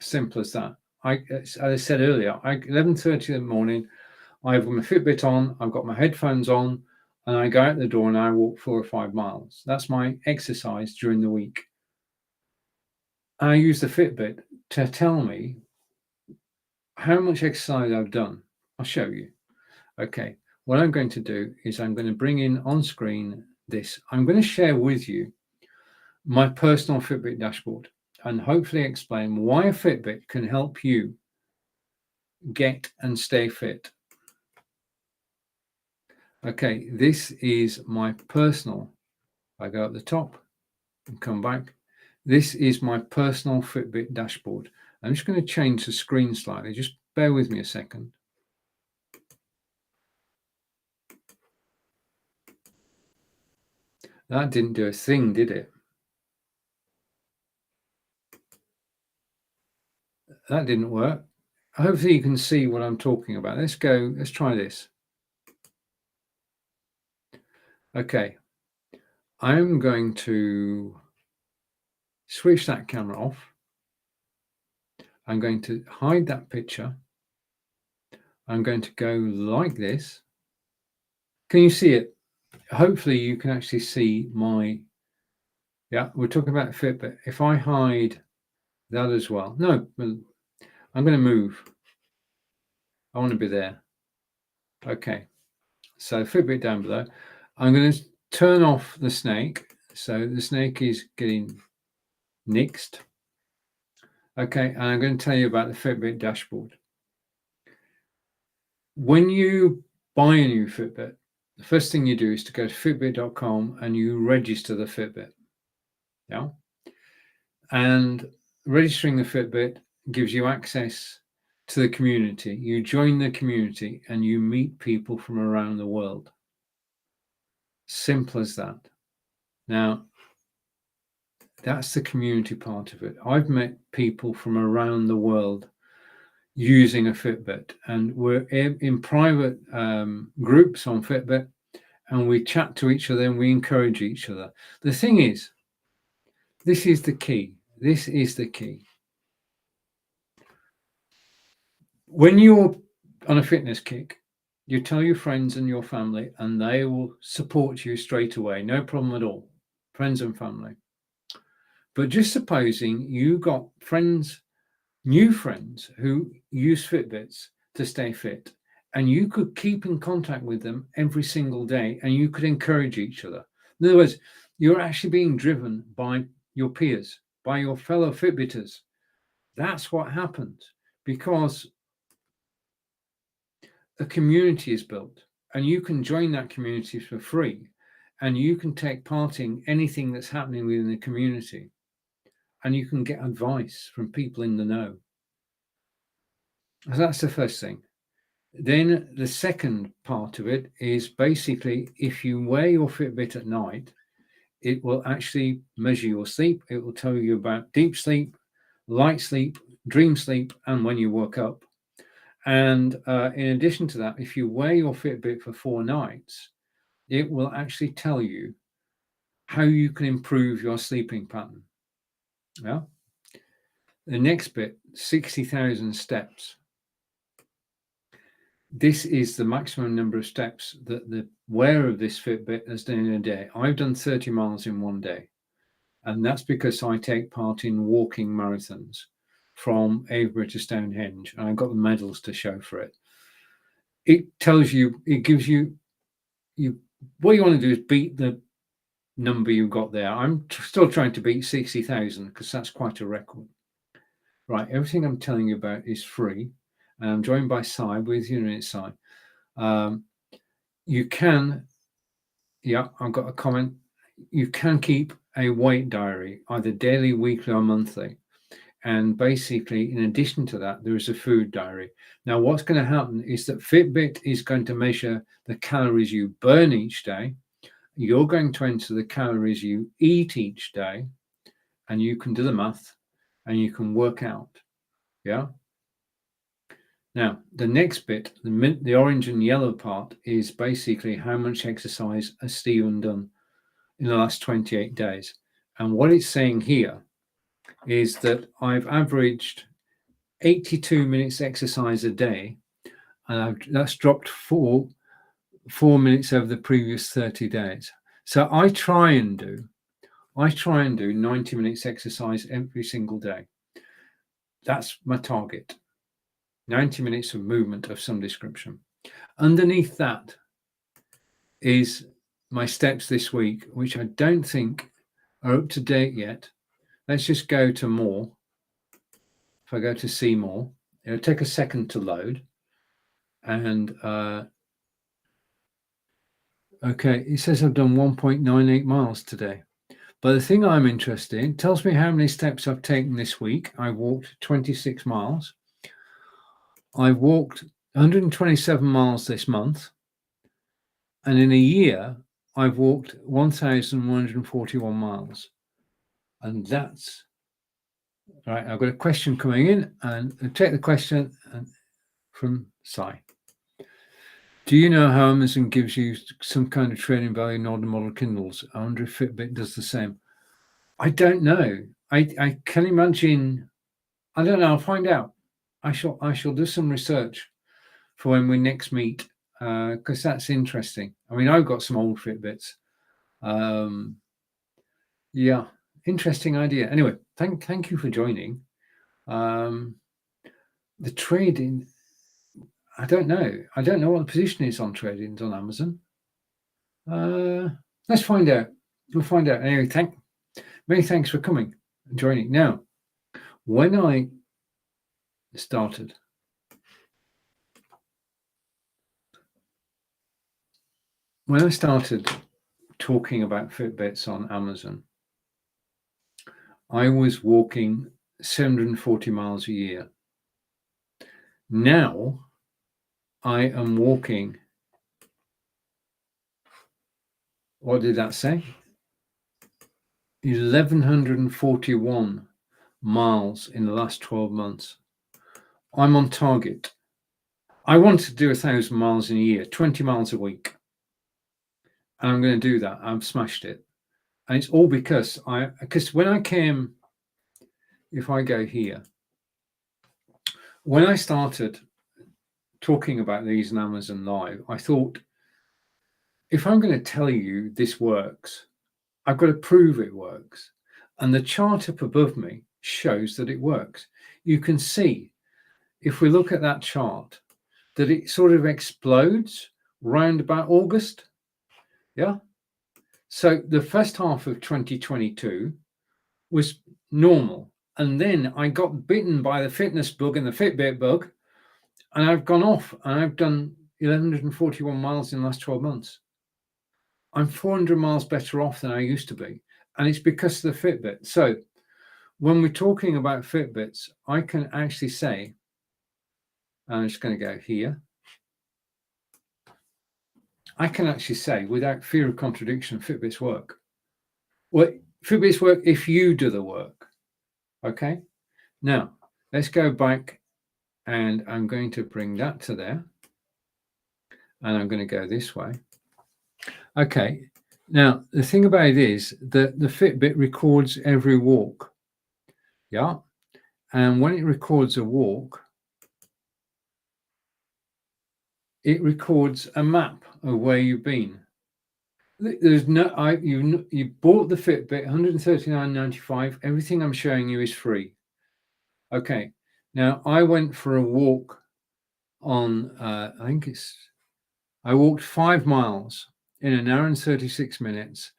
Simple as that. As I said earlier, 11:30 in the morning, I've got my Fitbit on, I've got my headphones on, and I go out the door and I walk 4 or 5 miles. That's my exercise during the week. I use the Fitbit to tell me how much exercise I've done. I'll show you. Okay, what I'm going to do is I'm going to bring in on screen this. I'm going to share with you my personal Fitbit dashboard, and hopefully explain why a Fitbit can help you get and stay fit. Okay, this is my personal. I go at the top and come back. This is my personal Fitbit dashboard. I'm just going to change the screen slightly. Just bear with me a second. That didn't do a thing, did it? That didn't work. Hopefully you can see what I'm talking about. Let's try this. Okay, I'm going to switch that camera off. I'm going to hide that picture. I'm going to go like this. Can you see it? Hopefully you can actually see my, yeah, we're talking about Fitbit. If I hide that as well, no, I'm going to move. I want to be there. Okay, so Fitbit down below. I'm going to turn off the snake. So the snake is getting nixed. Okay, and I'm going to tell you about the Fitbit dashboard. When you buy a new Fitbit, the first thing you do is to go to fitbit.com and you register the Fitbit. Yeah. And registering the Fitbit gives you access to the community. You join the community and you meet people from around the world. Simple as that. Now, that's the community part of it. I've met people from around the world using a Fitbit, and we're in private groups on Fitbit, and we chat to each other and we encourage each other. The thing is, this is the key. This is the key. When you're on a fitness kick, you tell your friends and your family, and they will support you straight away. No problem at all. Friends and family. But just supposing you got friends, new friends who use Fitbits to stay fit, and you could keep in contact with them every single day and you could encourage each other. In other words, you're actually being driven by your peers, by your fellow Fitbitters. That's what happens because a community is built and you can join that community for free and you can take part in anything that's happening within the community and you can get advice from people in the know. So that's the first thing. Then the second part of it is basically if you wear your Fitbit at night, it will actually measure your sleep. It will tell you about deep sleep, light sleep, dream sleep, and when you woke up. And in addition to that, if you wear your Fitbit for 4 nights, it will actually tell you how you can improve your sleeping pattern. Yeah. The next bit, 60,000 steps. This is the maximum number of steps that the wearer of this Fitbit has done in a day. I've done 30 miles in one day. And that's because I take part in walking marathons from Avebury to Stonehenge. And I've got the medals to show for it. It tells you, it gives you, what you want to do is beat the number you got there. I'm still trying to beat 60,000 because that's quite a record. Right, everything I'm telling you about is free. And I'm joined by Si with Unit Si. You can, yeah, I've got a comment. You can keep a weight diary, either daily, weekly, or monthly. And basically, in addition to that, there is a food diary. Now, what's going to happen is that Fitbit is going to measure the calories you burn each day. You're going to enter the calories you eat each day, and you can do the math and you can work out. Yeah. Now, the next bit, the orange and yellow part, is basically how much exercise has Stephen done in the last 28 days. And what it's saying here is that I've averaged 82 minutes exercise a day, and that's dropped four minutes over the previous 30 days. So I try and do 90 minutes exercise every single day. That's my target. 90 minutes of movement of some description. Underneath that is my steps this week, which I don't think are up to date yet. Let's just go to more. If I go to see more, it'll take a second to load. And okay, it says I've done 1.98 miles today. But the thing I'm interested in tells me how many steps I've taken this week. I walked 26 miles. I've walked 127 miles this month. And in a year, I've walked 1,141 miles. And that's right. I've got a question coming in, and I'll take the question from Sai. Do you know how Amazon gives you some kind of trading value in order model Kindles? I wonder if Fitbit does the same. I don't know. I can imagine. I don't know. I'll find out. I shall do some research for when we next meet, because that's interesting. I mean, I've got some old Fitbits. Yeah, interesting idea. Anyway, thank you for joining. The trading, I don't know. I don't know what the position is on trading on Amazon. Let's find out. We'll find out. Anyway, many thanks for coming and joining. Now, when I started talking about Fitbits on Amazon, I was walking 740 miles a year. Now I am walking, what did that say? 1,141 miles in the last 12 months. I'm on target. I want to do 1,000 miles in a year, 20 miles a week. And I'm going to do that. I've smashed it. And it's all because when I came, if I go here, when I started talking about these on Amazon Live, I thought, if I'm going to tell you this works, I've got to prove it works. And the chart up above me shows that it works. You can see, if we look at that chart, that it sort of explodes round about August. Yeah. So the first half of 2022 was normal. And then I got bitten by the fitness bug and the Fitbit bug, and I've gone off and I've done 1,141 miles in the last 12 months. I'm 400 miles better off than I used to be. And it's because of the Fitbit. So when we're talking about Fitbits, I can actually say, I'm just going to go here. I can actually say, without fear of contradiction, Fitbits work. Well, Fitbits work if you do the work. Okay. Now, let's go back, and I'm going to bring that to there. And I'm going to go this way. Okay. Now, the thing about it is that the Fitbit records every walk. Yeah. And when it records a walk, it records a map of where you've been. There's no, you bought the Fitbit, $139.95. Everything I'm showing you is free. Okay. Now, I went for a walk on, I walked 5 miles in an hour and 36 minutes,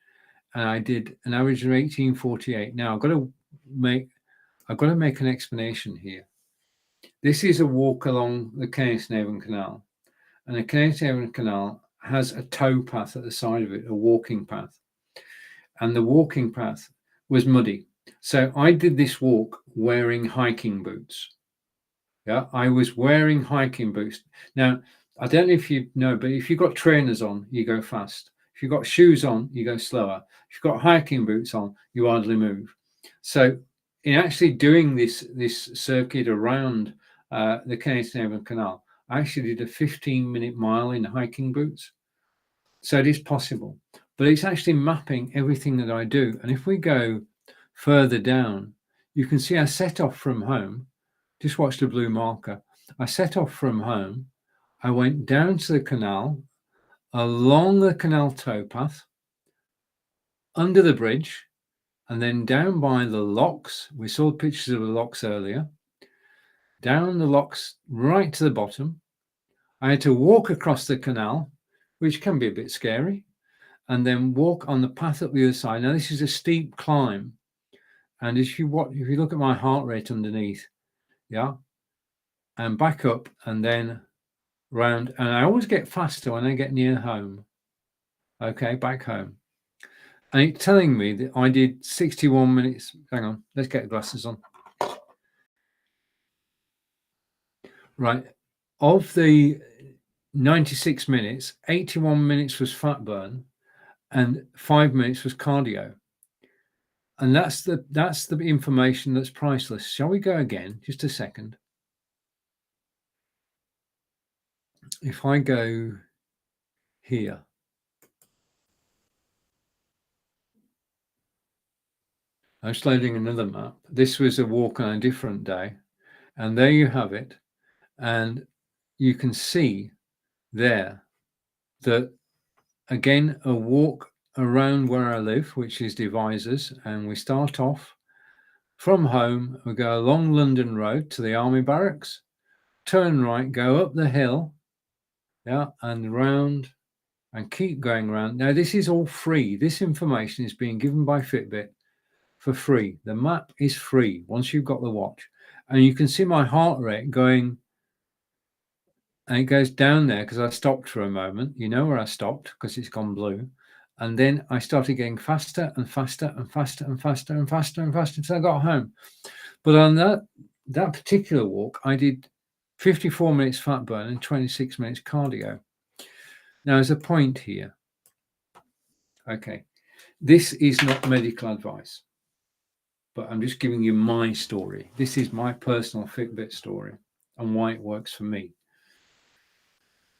and I did an average of 1848. Now, I've got to make an explanation here. This is a walk along the Kennisnavon Canal, and the Kennisnavon Canal has a towpath at the side of it, a walking path, and the walking path was muddy. So I did this walk wearing hiking boots. Yeah, I was wearing hiking boots. Now, I don't know if you know, but if you've got trainers on, you go fast. If you've got shoes on, you go slower. If you've got hiking boots on, you hardly move. So in actually doing this circuit around the Kennisnavon Canal, I actually did a 15-minute mile in hiking boots. So it is possible, but it's actually mapping everything that I do. And if we go further down, you can see I set off from home. Just watch the blue marker. I set off from home. I went down to the canal, along the canal towpath, under the bridge, and then down by the locks. We saw pictures of the locks earlier. Down the locks, right to the bottom. I had to walk across the canal, which can be a bit scary. and then walk on the path up the other side. Now this is a steep climb, and if you look at my heart rate underneath, yeah, and back up and then round, and I always get faster when I get near home. Okay, back home. And it's telling me that I did 61 minutes. Hang on, let's get the glasses on. Right. Of the 96 minutes, 81 minutes was fat burn and 5 minutes was cardio. And that's the information that's priceless. Shall we go again? Just a second. If I go here, I'm just loading another map. This was a walk on a different day. And there you have it. And you can see there that, again, a walk around where I live, which is Devizes. And we start off from home. We go along London Road to the Army Barracks, turn right, go up the hill, yeah, and round and keep going around. Now, this is all free. This information is being given by Fitbit for free. The map is free once you've got the watch. And you can see my heart rate going, and it goes down there because I stopped for a moment. You know where I stopped because it's gone blue. And then I started getting faster and faster and faster and faster and faster and faster until I got home. But on that particular walk, I did 54 minutes fat burn and 26 minutes cardio. Now, there's a point here. Okay, this is not medical advice, but I'm just giving you my story. This is my personal Fitbit story and why it works for me.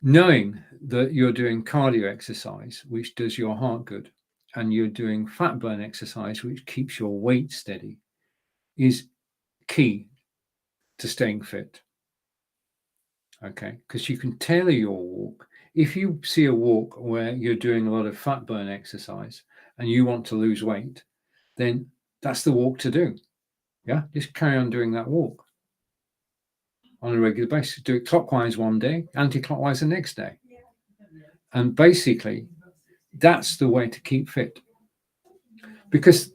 Knowing that you're doing cardio exercise, which does your heart good, and you're doing fat burn exercise, which keeps your weight steady, is key to staying fit. Okay, because you can tailor your walk. If you see a walk where you're doing a lot of fat burn exercise and you want to lose weight, then that's the walk to do. Yeah, just carry on doing that walk on a regular basis. Do it clockwise one day, anti-clockwise the next day. And basically, that's the way to keep fit. Because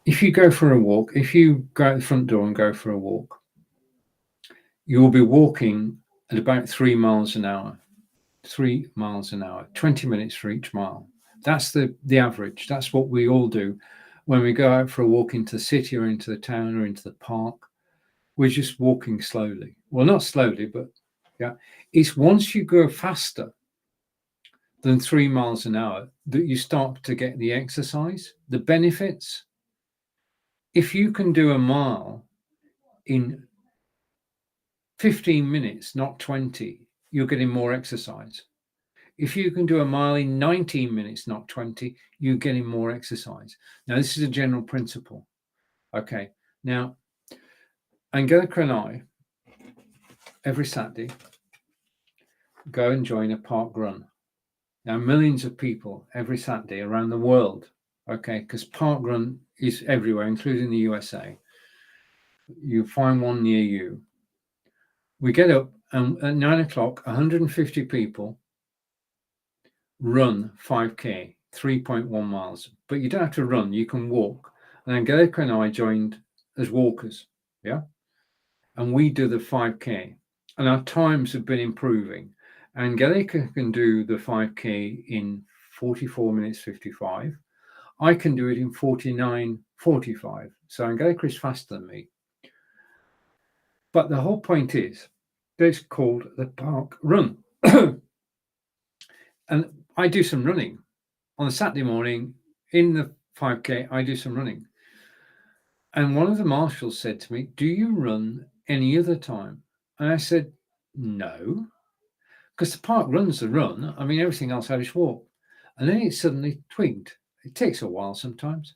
if you go for a walk, if you go out the front door and go for a walk, you'll be walking at about 3 miles an hour. 3 miles an hour, 20 minutes for each mile. That's the average. That's what we all do when we go out for a walk into the city or into the town or into the park. We're just walking slowly. Well, not slowly, but yeah. It's once you go faster than 3 miles an hour that you start to get the exercise, the benefits. If you can do a mile in 15 minutes, not 20, you're getting more exercise. If you can do a mile in 19 minutes, not 20, you're getting more exercise. Now, this is a general principle. Okay. Now, Angelica and I, every Saturday, go and join a park run. Now, millions of people every Saturday around the world, okay, because park run is everywhere, including the USA. You find one near you. We get up and at 9 o'clock, 150 people run 5K, 3.1 miles. But you don't have to run, you can walk. And Angelica and I joined as walkers, yeah? And we do the 5K. And our times have been improving. Angelica can do the 5K in 44 minutes 55. I can do it in 49:45. So Angelica is faster than me. But the whole point is that it's called the park run. And I do some running on a Saturday morning in the 5K. I do some running. And one of the marshals said to me, "Do you run any other time?" And I said, "No, because the park run's the run. I mean, everything else I just walk." And then it suddenly twigged. It takes a while sometimes.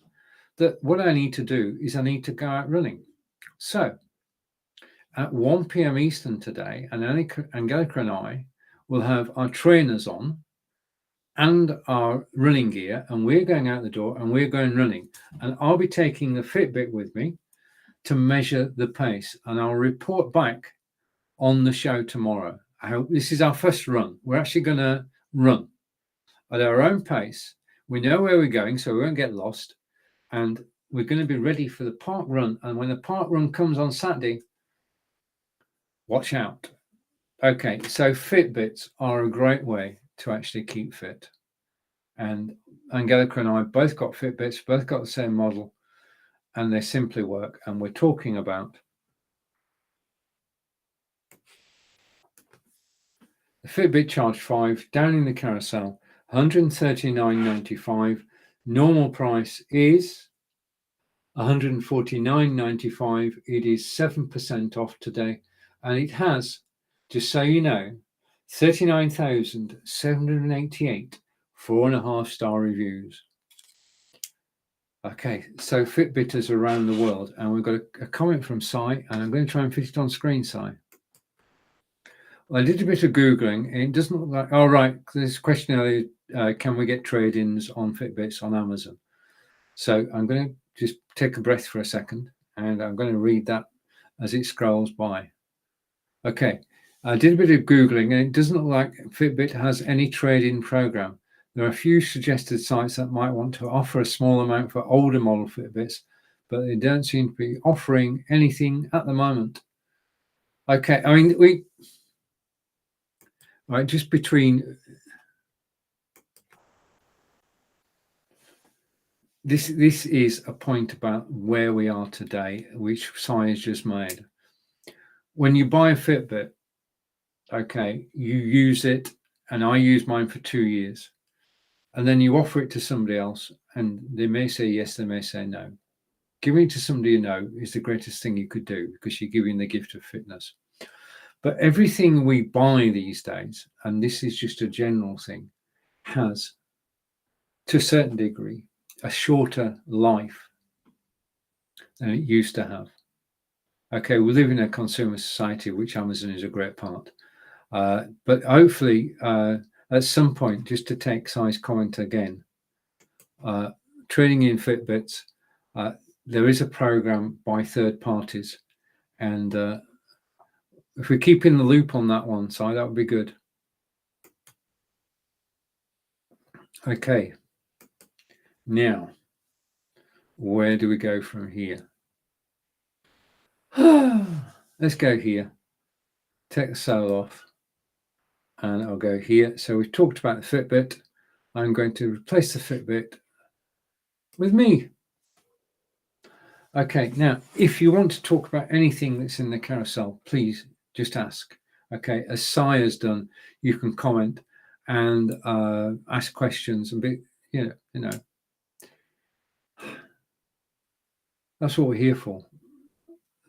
That what I need to do is I need to go out running. So at 1 p.m. Eastern today, and Angelica and I will have our trainers on and our running gear, and we're going out the door and we're going running. And I'll be taking the Fitbit with me to measure the pace, and I'll report back on the show tomorrow. I hope this is our first run. We're actually going to run at our own pace. We know where we're going, so we won't get lost. And we're going to be ready for the park run. And when the park run comes on Saturday, watch out. Okay, so Fitbits are a great way to actually keep fit. And Angelica and I both got Fitbits, both got the same model, and they simply work. And we're talking about the Fitbit Charge 5 down in the carousel, $139.95. Normal price is $149.95. It is 7% off today, and it has, just so you know, 39,788 4.5-star reviews. Okay, so Fitbitters around the world, and we've got a comment from Sai, and I'm going to try and fit it on screen, Sai. Well, I did a bit of Googling, and it doesn't look like, oh, right, there's a question earlier, can we get trade-ins on Fitbits on Amazon? So I'm going to just take a breath for a second, and I'm going to read that as it scrolls by. Okay, I did a bit of Googling, and it doesn't look like Fitbit has any trade-in program. There are a few suggested sites that might want to offer a small amount for older model Fitbits, but they don't seem to be offering anything at the moment. Okay, I mean, right, just between this is a point about where we are today, which Sai has just made. When you buy a Fitbit, okay, you use it, and I use mine for 2 years, and then you offer it to somebody else, and they may say yes, they may say no. Giving it to somebody you know is the greatest thing you could do, because you're giving the gift of fitness. But everything we buy these days, and this is just a general thing, has, to a certain degree, a shorter life than it used to have. Okay, we live in a consumer society, which Amazon is a great part. But hopefully, at some point, just to take Sai's comment again, trading in Fitbits, there is a program by third parties, and if we keep in the loop on that one, Sai, that would be good. Okay, now where do we go from here? Let's go here, take the sole off, and I'll go here. So we've talked about the Fitbit. I'm going to replace the Fitbit with me. Okay, now if you want to talk about anything that's in the carousel, please just ask. Okay, as Sai has done, you can comment and ask questions and be, you know, that's what we're here for.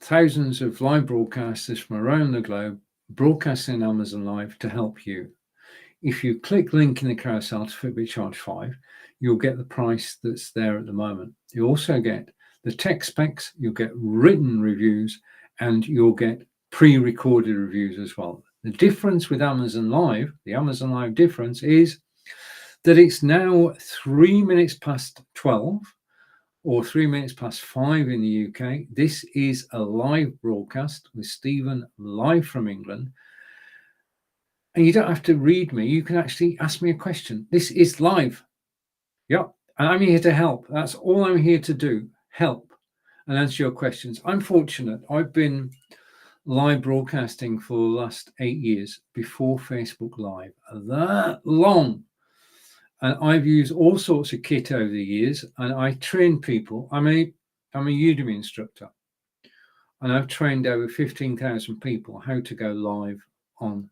Thousands of live broadcasters from around the globe broadcasting Amazon Live to help you. If you click link in the carousel to Fitbit Charge 5, you'll get the price that's there at the moment. You also get the tech specs, you'll get written reviews, and you'll get pre-recorded reviews as well. The difference with Amazon Live, the Amazon Live difference is that it's now 3 minutes past 12 or 3 minutes past 5 in the UK. This is a live broadcast with Stephen live from England. And you don't have to read me. You can actually ask me a question. This is live. Yep. And I'm here to help. That's all I'm here to do. Help and answer your questions. I'm fortunate. I've been live broadcasting for the last 8 years before Facebook Live. That long. And I've used all sorts of kit over the years, and I train people. I'm a Udemy instructor, and I've trained over 15,000 people how to go live on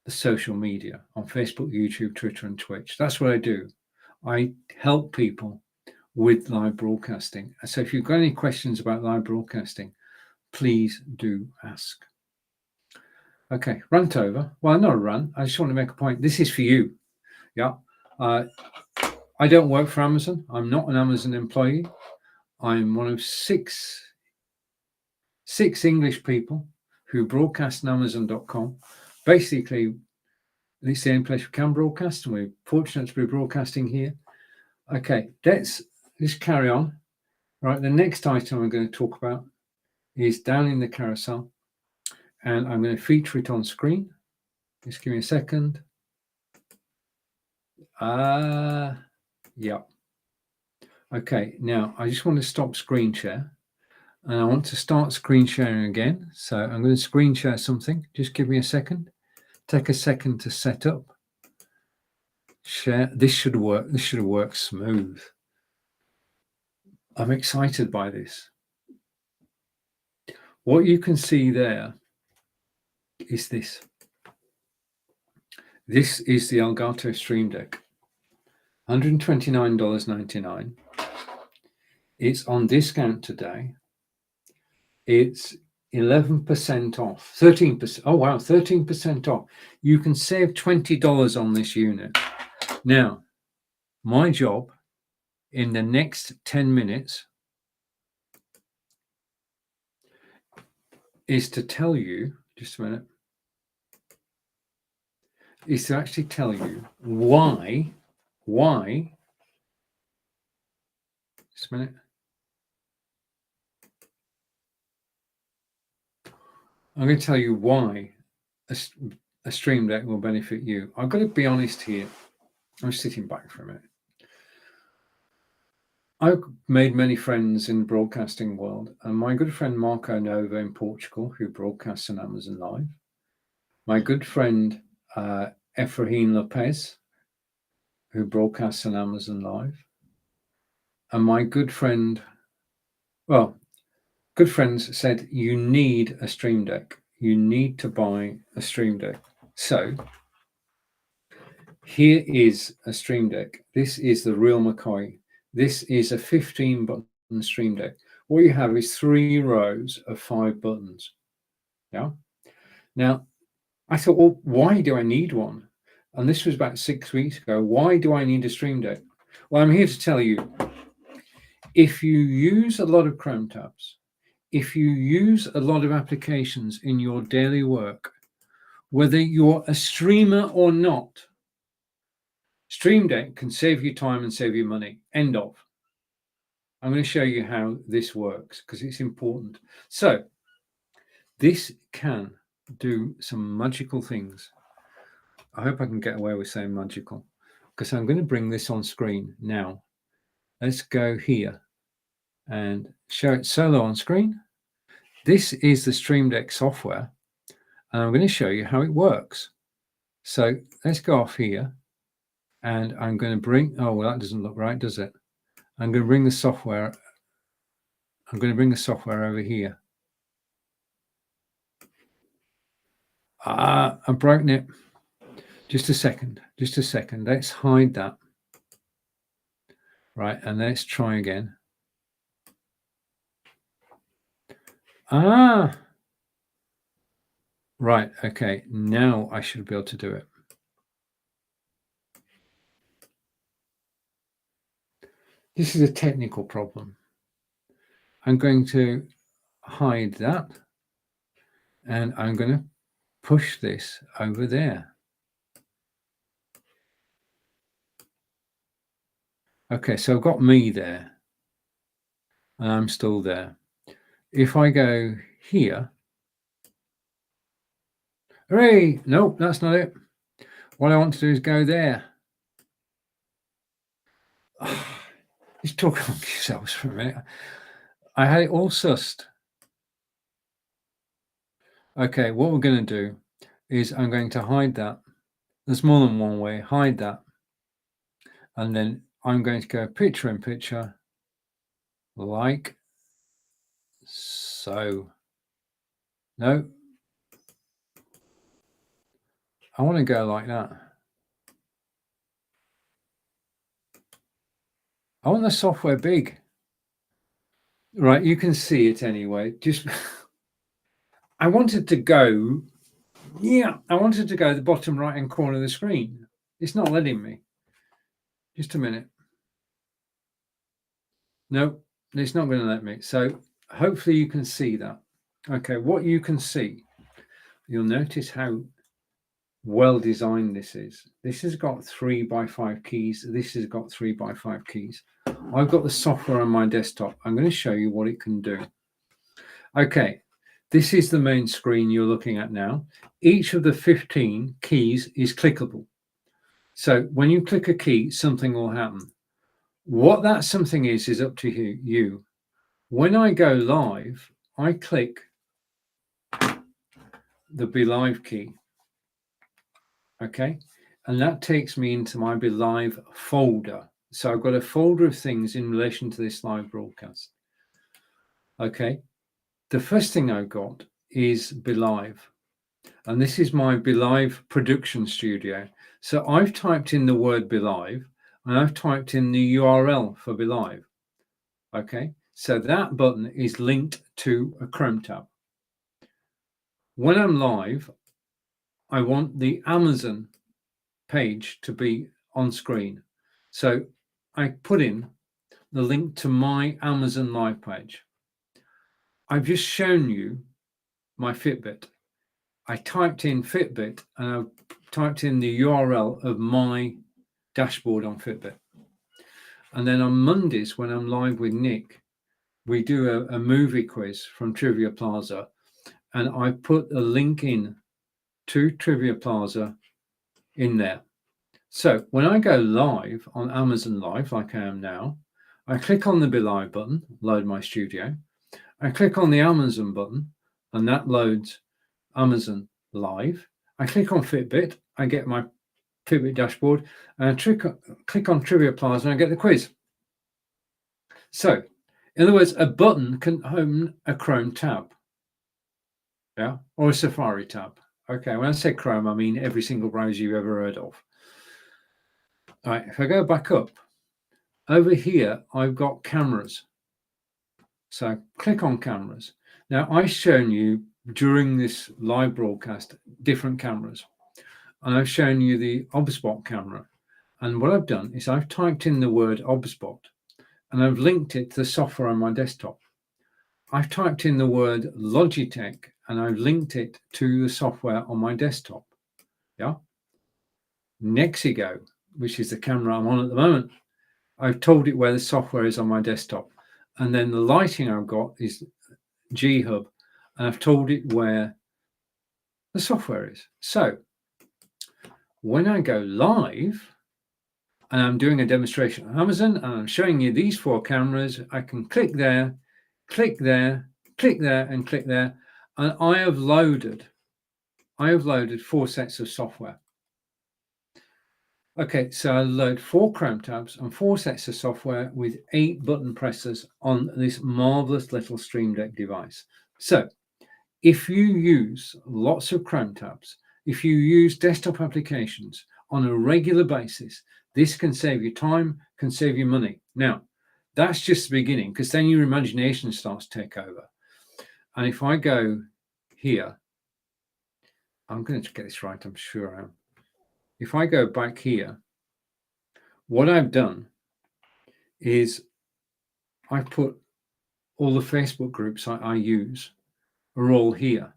the social media, on Facebook, YouTube, Twitter, and Twitch. That's what I do. I help people with live broadcasting. So if you've got any questions about live broadcasting, please do ask. Okay, rant over. Well, not a rant. I just want to make a point. This is for you. Yeah. I don't work for Amazon. I'm not an Amazon employee. I'm one of six English people who broadcast on Amazon.com. Basically, it's the only place we can broadcast, and we're fortunate to be broadcasting here. Okay, let's carry on. Right, the next item I'm going to talk about is down in the carousel, and I'm going to feature it on screen. Just give me a second. Yeah. Okay, now I just want to stop screen share and I want to start screen sharing again. So I'm going to screen share something. Just give me a second. Take a second to set up. Share. This should work. This should work smooth. I'm excited by this. What you can see there is this. This is the Elgato Stream Deck. $129.99. It's on discount today. It's 11% off, 13%. Oh, wow, 13% off. You can save $20 on this unit. Now, my job in the next 10 minutes is to tell you, just a minute, is to actually tell you why, just a minute. I'm going to tell you why a Stream Deck will benefit you. I've got to be honest here. I'm sitting back for a minute. I've made many friends in the broadcasting world, and my good friend Marco Nova in Portugal, who broadcasts on Amazon Live, my good friend Efrain Lopez, who broadcasts on Amazon Live, and my good friend, good friends said, you need a Stream Deck. You need to buy a Stream Deck. So here is a Stream Deck. This is the real McCoy. This is a 15-button Stream Deck. What you have is 3 rows of 5 buttons. Yeah. Now, I thought, well, why do I need one? And this was about 6 weeks ago. Why do I need a Stream Deck? Well, I'm here to tell you, if you use a lot of Chrome tabs, if you use a lot of applications in your daily work, whether you're a streamer or not, Stream Deck can save you time and save you money. End of. I'm going to show you how this works because it's important. So this can do some magical things. I hope I can get away with saying magical because I'm going to bring this on screen now. Let's go here and show it solo on screen. This is the Stream Deck software, and I'm going to show you how it works. So let's go off here, and I'm going to bring, oh, well, that doesn't look right, does it? I'm going to bring the software. I'm going to bring the software over here. I've broken it. Just a second. Let's hide that. Right, and let's try again. Right, okay, now I should be able to do it. This is a technical problem. I'm going to hide that, and I'm going to push this over there. Okay, so I've got me there, and I'm still there. If I go here, hooray! Nope, that's not it. What I want to do is go there. Just talk among yourselves for a minute. I had it all sussed. Okay, what we're going to do is I'm going to hide that. There's more than one way. Hide that. And then I'm going to go picture in picture like so. No. I want to go like that. I want the software big. Right, you can see it anyway. Just I wanted to go, I wanted to go the bottom right-hand corner of the screen. It's not letting me. Just a minute. No, it's not going to let me. So hopefully you can see that. Okay, what you can see, you'll notice how well designed this is. This has got 3x5 keys. This has got 3x5 keys. I've got the software on my desktop. I'm going to show you what it can do. Okay, this is the main screen you're looking at now. Each of the 15 keys is clickable. So when you click a key, something will happen. What that something is up to you. When I go live, I click the Be Live key. Okay. And that takes me into my Be Live folder. So I've got a folder of things in relation to this live broadcast. Okay. The first thing I've got is Be Live. And this is my Be Live production studio. So I've typed in the word Be Live and I've typed in the URL for Be Live. Okay. So that button is linked to a Chrome tab. When I'm live, I want the Amazon page to be on screen. So I put in the link to my Amazon live page. I've just shown you my Fitbit. I typed in Fitbit and I've typed in the URL of my dashboard on Fitbit. And then on Mondays, when I'm live with Nick, we do a movie quiz from Trivia Plaza. And I put a link in to Trivia Plaza in there. So when I go live on Amazon Live, like I am now, I click on the Be Live button, load my studio. I click on the Amazon button, and that loads Amazon Live. I click on Fitbit, I get my Fitbit dashboard, and I click on Trivia Plaza, and I get the quiz. So, in other words, a button can open a Chrome tab, yeah, or a Safari tab. Okay, when I say Chrome, I mean every single browser you've ever heard of. All right, if I go back up, over here, I've got cameras. So click on cameras. Now, I've shown you during this live broadcast different cameras. And I've shown you the OBSBot camera. And what I've done is I've typed in the word OBSBot and I've linked it to the software on my desktop. I've typed in the word Logitech and I've linked it to the software on my desktop. Yeah. Nexigo, which is the camera I'm on at the moment, I've told it where the software is on my desktop. And then the lighting I've got is G-Hub, and I've told it where the software is. So when I go live and I'm doing a demonstration on Amazon and I'm showing you these 4 cameras, I can click there, click there, click there, and click there. And I have loaded 4 sets of software. Okay, so I load 4 Chrome tabs and 4 sets of software with 8 button presses on this marvelous little Stream Deck device. So if you use lots of Chrome tabs, if you use desktop applications on a regular basis, this can save you time, can save you money. Now, that's just the beginning, because then your imagination starts to take over. And if I go here, I'm going to get this right, I'm sure I am. If I go back here, what I've done is I've put all the Facebook groups I use are all here.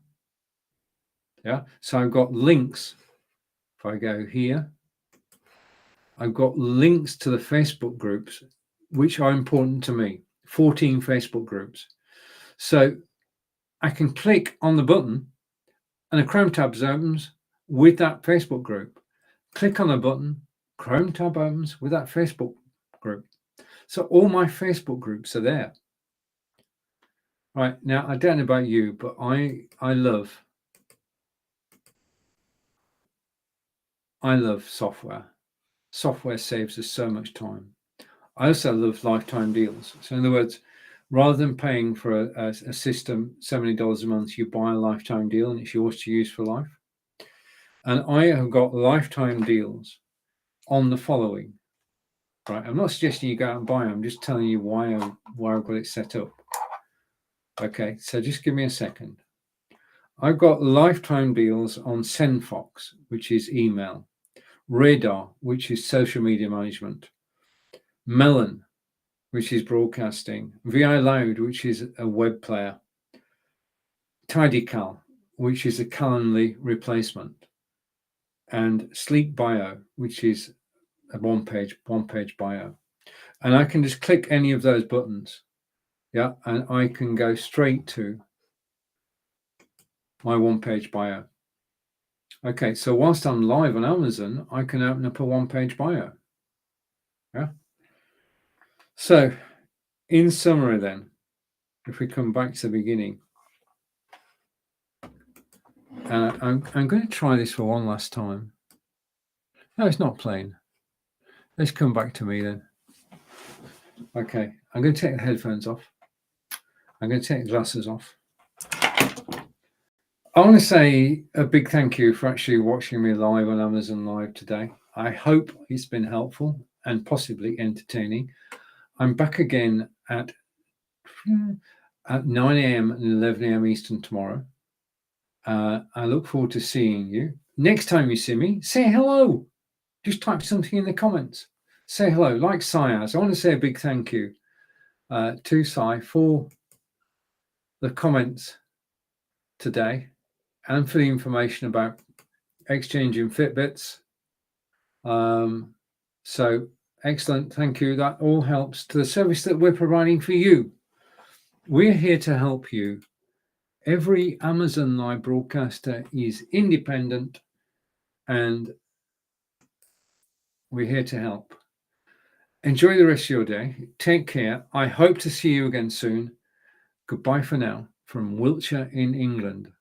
Yeah, so I've got links. If I go here, I've got links to the Facebook groups, which are important to me, 14 Facebook groups. So I can click on the button and a Chrome tab opens with that Facebook group. Click on the button, Chrome tab opens with that Facebook group. So all my Facebook groups are there. Right, now I don't know about you, but I love software. Software saves us so much time. I also love lifetime deals. So in other words, rather than paying for a system so many dollars a month, you buy a lifetime deal and it's yours to use for life. And I have got lifetime deals on the following. Right, I'm not suggesting you go out and buy them. I'm just telling you why I've got it set up. Okay, so just give me a second. I've got lifetime deals on SendFox, which is email, Radar, which is social media management, Melon, which is broadcasting, VI Loud, which is a web player, TidyCal, which is a Calendly replacement, and Sleek Bio, which is a one-page bio. And I can just click any of those buttons, yeah, and I can go straight to my one-page bio. Okay, so whilst I'm live on Amazon, I can open up a one-page bio. Yeah. So, in summary, then, if we come back to the beginning, I'm going to try this for one last time. No, it's not playing. Let's come back to me then. Okay, I'm going to take the headphones off. I'm going to take the glasses off. I want to say a big thank you for actually watching me live on Amazon Live today. I hope it's been helpful and possibly entertaining. I'm back again at 9 a.m. and 11 a.m. Eastern tomorrow. I look forward to seeing you. Next time you see me, say hello. Just type something in the comments. Say hello, like Sayaz. I want to say a big thank you to Sai for the comments today and for the information about exchanging Fitbits. So excellent. Thank you. That all helps to the service that we're providing for you. We're here to help you. Every Amazon Live broadcaster is independent and we're here to help. Enjoy the rest of your day. Take care. I hope to see you again soon. Goodbye for now from Wiltshire in England.